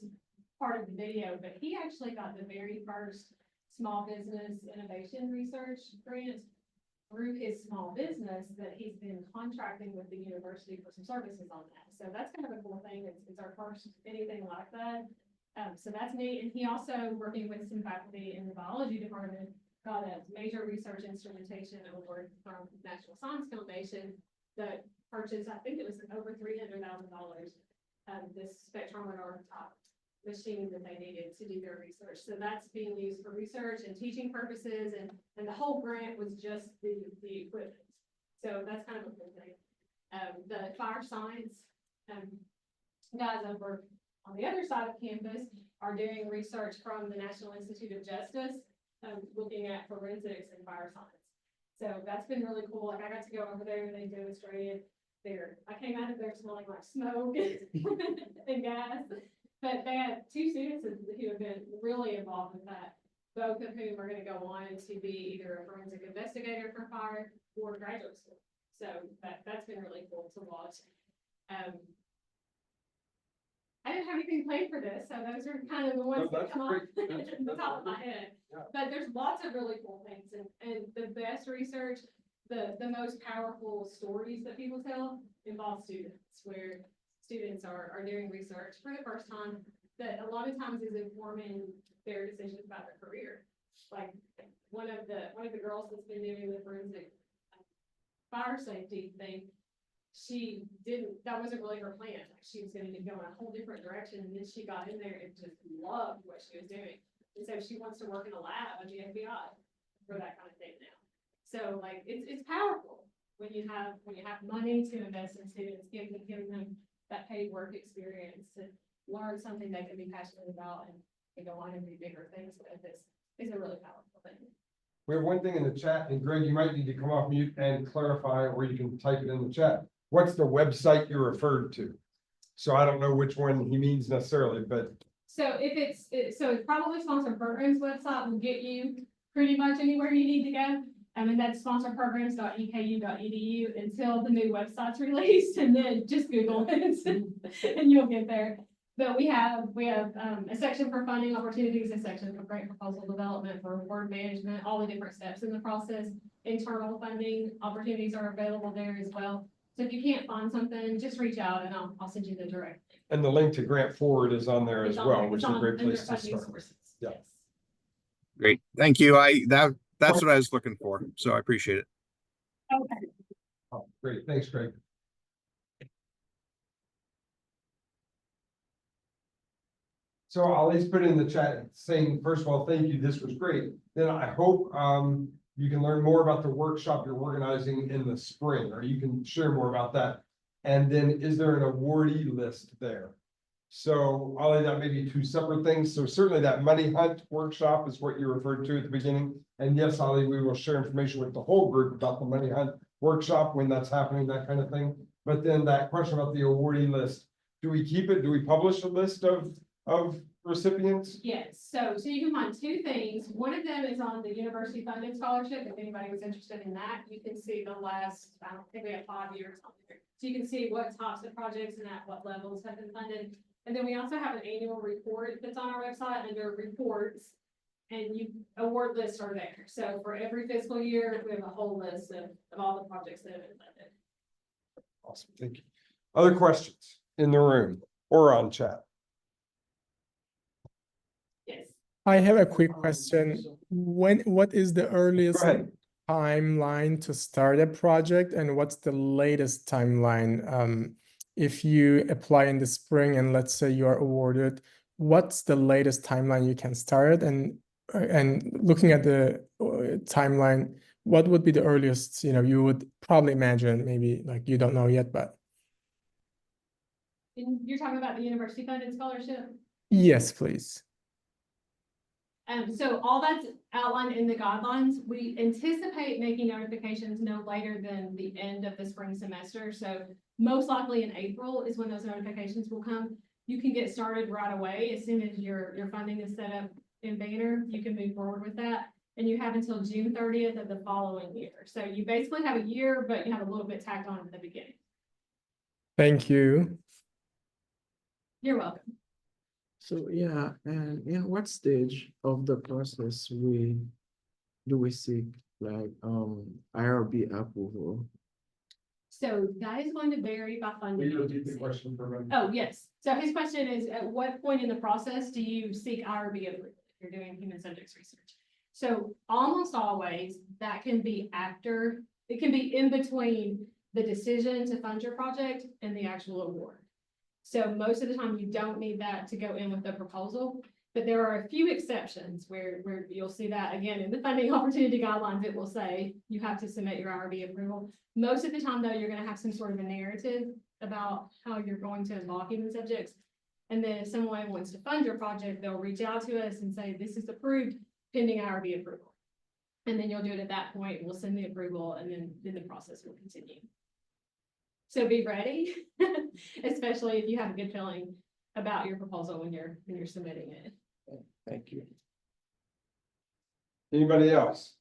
part of the video, but he actually got the very first small business innovation research grant through his small business that he's been contracting with the university for some services on that. So that's kind of a cool thing. It's our first anything like that. So that's neat. And he also, working with some faculty in the biology department, got a major research instrumentation award from National Science Foundation that purchased, I think it was over $300,000, this spectrometer top machine that they needed to do their research. So that's being used for research and teaching purposes, and the whole grant was just the equipment. So that's kind of a cool thing. The fire science guys over on the other side of campus are doing research from the National Institute of Justice, looking at forensics and fire science. So that's been really cool. Like I got to go over there and they demonstrated there. I came out of there smelling like smoke and gas. But they had two students who have been really involved with that, both of whom are going to go on to be either a forensic investigator for fire or graduate school. So that's been really cool to watch. I didn't have anything planned for this, so those are kind of the ones that come off the top of my head. Yeah. But there's lots of really cool things, and the best research, the most powerful stories that people tell involve students, where students are doing research for the first time that a lot of times is informing their decisions about their career. Like one of the girls that's been doing the forensic fire safety thing, that wasn't really her plan. Like she was going to go in a whole different direction, and then she got in there and just loved what she was doing. And so she wants to work in a lab at the FBI for that kind of thing now. So like it's powerful when you have money to invest in students, giving them that paid work experience to learn something they can be passionate about and go on and do bigger things with. This is a really powerful thing. We have one thing in the chat, and Greg, you might need to come off mute and clarify, or you can type it in the chat. What's the website you referred to? So I don't know which one he means necessarily, but. So it's probably Sponsored Programs website will get you pretty much anywhere you need to go. And that's sponsoredprograms.eku.edu until the new website's released, and then just Google it and you'll get there. But we have a section for funding opportunities, a section for grant proposal development, for award management, all the different steps in the process. Internal funding opportunities are available there as well. So if you can't find something, just reach out and I'll send you the direct link. And the link to Grant Forward is on there as It's on well, there. which It's is a on great under place to funding start. sources. Yeah. Yes. Great, thank you. That's what I was looking for, so I appreciate it. Okay. Oh, great, thanks, Greg. So I'll at least put in the chat saying, first of all, thank you, this was great. Then I hope you can learn more about the workshop you're organizing in the spring, or you can share more about that. And then is there an awardee list there? So Ollie, that may be two separate things. So certainly that money hunt workshop is what you referred to at the beginning. And yes, Ollie, we will share information with the whole group about the money hunt workshop when that's happening, that kind of thing. But then that question about the awardee list, do we keep it? Do we publish a list of recipients? Yes, so you can find two things. One of them is on the university funded scholarship. If anybody was interested in that, you can see the last, I don't think we have 5 years on there. So you can see what types of projects and at what levels have been funded. And then we also have an annual report that's on our website under reports, and award lists are there. So for every fiscal year, we have a whole list of all the projects that have been funded. Awesome, thank you. Other questions in the room or on chat? Yes. I have a quick question. What is the earliest Go ahead. timeline to start a project, and what's the latest timeline? If you apply in the spring and let's say you are awarded, what's the latest timeline you can start? And looking at the timeline, what would be the earliest, you would probably imagine, maybe like you don't know yet, but And you're talking about the university funded scholarship? yes, please. So all that's outlined in the guidelines. We anticipate making notifications no later than the end of the spring semester. So most likely in April is when those notifications will come. You can get started right away. As soon as your funding is set up in Banner, you can move forward with that. And you have until June 30th of the following year. So you basically have a year, but you have a little bit tacked on at the beginning. Thank you. You're welcome. So yeah, and in what stage of the process do we seek like IRB approval? So that is going to vary by funding. Will you repeat the agency. question for me? Oh, yes. So his question is, at what point in the process do you seek IRB approval if you're doing human subjects research? So almost always that can be after, it can be in between the decision to fund your project and the actual award. So most of the time you don't need that to go in with the proposal, but there are a few exceptions where you'll see that again in the funding opportunity guidelines, it will say you have to submit your IRB approval. Most of the time though, you're going to have some sort of a narrative about how you're going to involve human subjects. And then if someone wants to fund your project, they'll reach out to us and say, this is approved pending IRB approval. And then you'll do it at that point. We'll send the approval and then the process will continue. So be ready, especially if you have a good feeling about your proposal when you're submitting it. Thank you. Anybody else?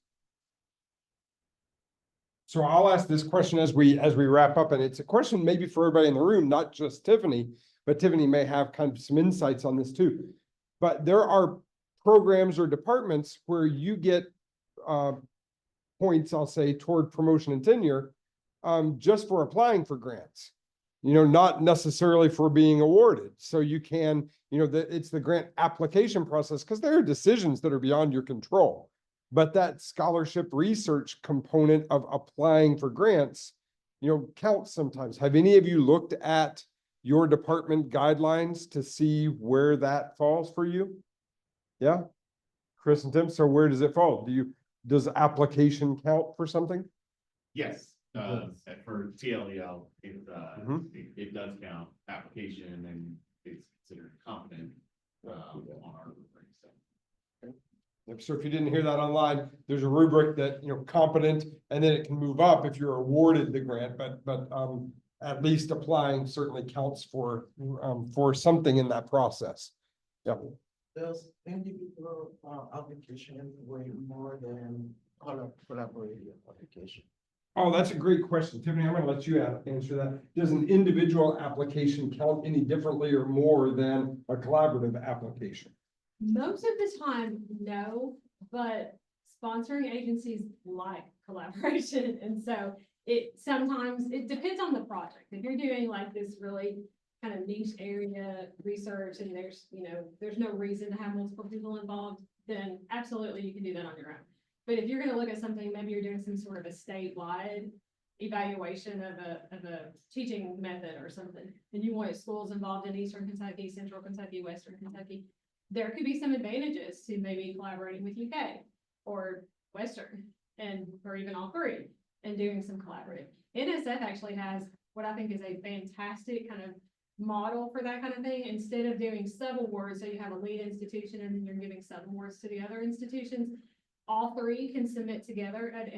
So I'll ask this question as we wrap up, and it's a question maybe for everybody in the room, not just Tiffany, but Tiffany may have kind of some insights on this too. But there are programs or departments where you get points, I'll say, toward promotion and tenure just for applying for grants, not necessarily for being awarded. So you can, it's the grant application process because there are decisions that are beyond your control. But that scholarship research component of applying for grants, counts sometimes. Have any of you looked at your department guidelines to see where that falls for you? Yeah, Chris and Tim. So where does it fall? Does application count for something? Yes, for TLEL, it does count application and it's considered competent on our rubric. So if you didn't hear that online, there's a rubric that, competent, and then it can move up if you're awarded the grant, but at least applying certainly counts for something in that process. Yeah. Does individual application weigh more than collaborative application? Oh, that's a great question. Tiffany, I'm gonna let you answer that. Does an individual application count any differently or more than a collaborative application? Most of the time, no, but sponsoring agencies like collaboration. And so sometimes it depends on the project. If you're doing like this really kind of niche area research and there's no reason to have multiple people involved, then absolutely you can do that on your own. But if you're going to look at something, maybe you're doing some sort of a statewide evaluation of a teaching method or something, and you want schools involved in Eastern Kentucky, Central Kentucky, Western Kentucky, there could be some advantages to maybe collaborating with UK or Western or even all three and doing some collaborative. NSF actually has what I think is a fantastic kind of model for that kind of thing. Instead of doing sub-awards, so you have a lead institution and then you're giving sub-awards to the other institutions, all three can submit together at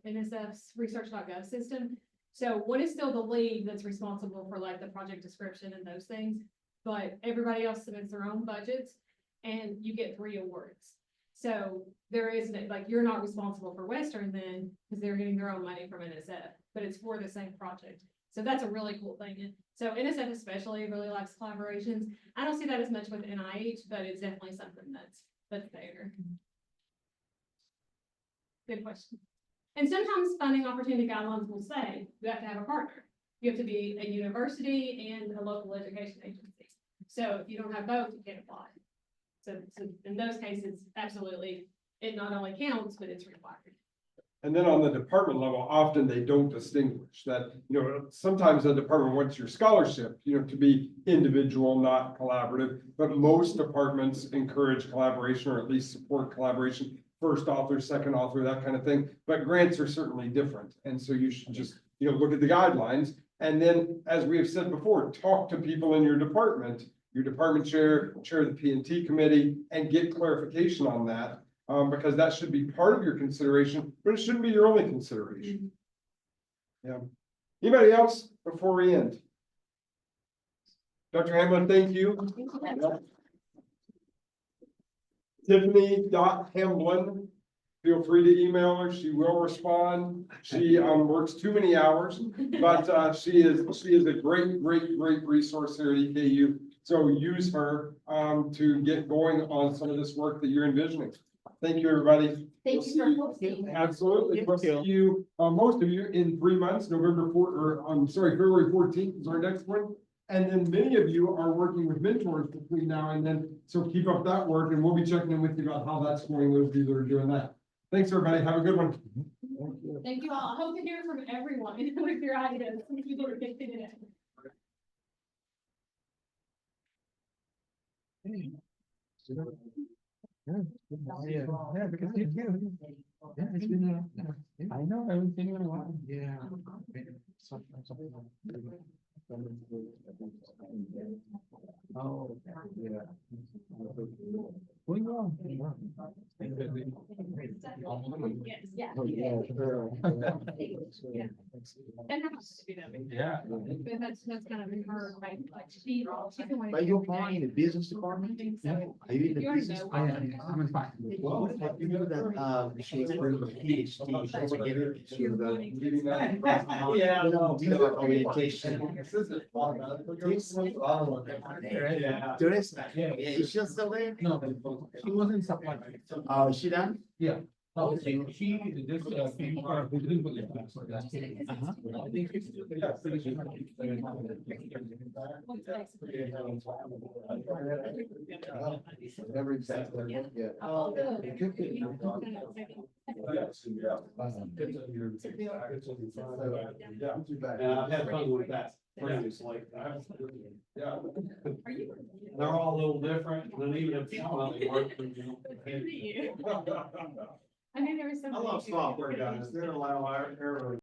NSF's research.gov system. So one is still the lead that's responsible for like the project description and those things, but everybody else submits their own budgets and you get 3 awards. So there isn't like, you're not responsible for Western then because they're getting their own money from NSF, but it's for the same project. So that's a really cool thing. So NSF especially really likes collaborations. I don't see that as much with NIH, but it's definitely something that's there. Good question. And sometimes funding opportunity guidelines will say you have to have a partner. You have to be a university and a local education agency. So if you don't have both, you can't apply. So in those cases, absolutely, it not only counts, but it's required. And then on the department level, often they don't distinguish that, sometimes the department wants your scholarship, to be individual, not collaborative, but most departments encourage collaboration or at least support collaboration first author, second author, that kind of thing. But grants are certainly different. And so you should just, look at the guidelines. And then, as we have said before, talk to people in your department chair, chair of the P&T committee, and get clarification on that. Because that should be part of your consideration, but it shouldn't be your only consideration. Yeah. Anybody else before we end? Dr. Hamblin, thank you. Tiffany.Hamblin, feel free to email her. She will respond. She works too many hours, but she is a great resource here at EKU. So use her to get going on some of this work that you're envisioning. Thank you, everybody. Thank you for hosting. Absolutely. We'll see you, most of you in 3 months, February 14th is our next one. And then many of you are working with mentors between now and then. So keep up that work and we'll be checking in with you about how that's going, those of you that are doing that. Thanks, everybody. Have a good one. Thank you all. I hope to hear from everyone with your ideas. You did a good thing today. Yeah, because yeah, it's been, I know, I haven't seen you in a while. Yeah. Oh, yeah. Going on. Yeah. Oh, yeah, sure. Yeah. And how much to do that? Yeah. But that's kind of her, right? Like she can want. But you're fine in the business department? So. Are you in the You already business? know. I'm fine. Well, if you do that, she's through the PhD, she's gonna get it to the. Yeah, no, we are orientation. There is, yeah, is she still there? No, she wasn't supply. Oh, is she done? Yeah. Oh, she just came for a visiting for the class. I think she's. Never exactly, yeah. Oh. And I've had fun with that previously. Yeah. They're all a little different, and even if some of them work. I knew there was some. I love software guys, they're a lot of error.